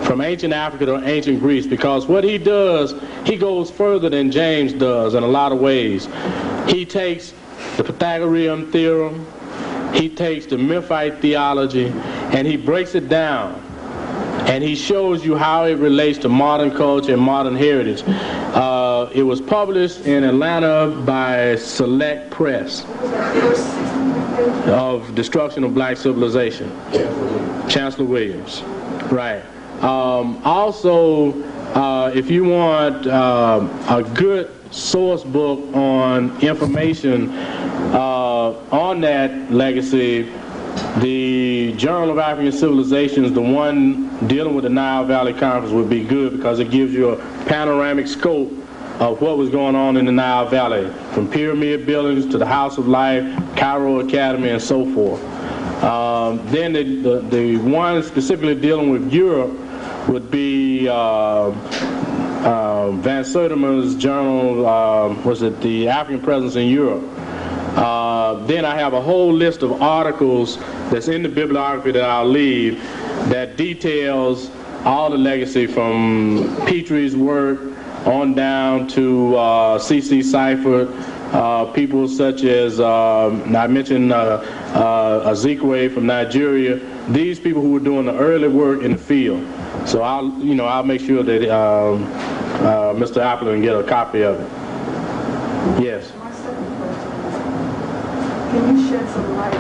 From Ancient Africa to Ancient Greece, because what he does, he goes further than James does in a lot of ways. He takes the Pythagorean theorem, he takes the Memphite theology, and he breaks it down. And he shows you how it relates to modern culture and modern heritage. It was published in Atlanta by Select Press of Destruction of Black Civilization. Chancellor Williams. Right. Also, if you want a good source book on information on that legacy, the Journal of African Civilizations, the one dealing with the Nile Valley Conference, would be good because it gives you a panoramic scope of what was going on in the Nile Valley, from pyramid buildings to the House of Life, Cairo Academy, and so forth. Then the one specifically dealing with Europe would be Van Sertima's journal, The African Presence in Europe. Then I have a whole list of articles that's in the bibliography that I'll leave that details all the legacy from Petrie's work on down to C.C. Seifert, people such as, I mentioned Ezekwe from Nigeria, these people who were doing the early work in the field. So I'll make sure that Mr. Appler can get a copy of it. Yes. Can you shed some light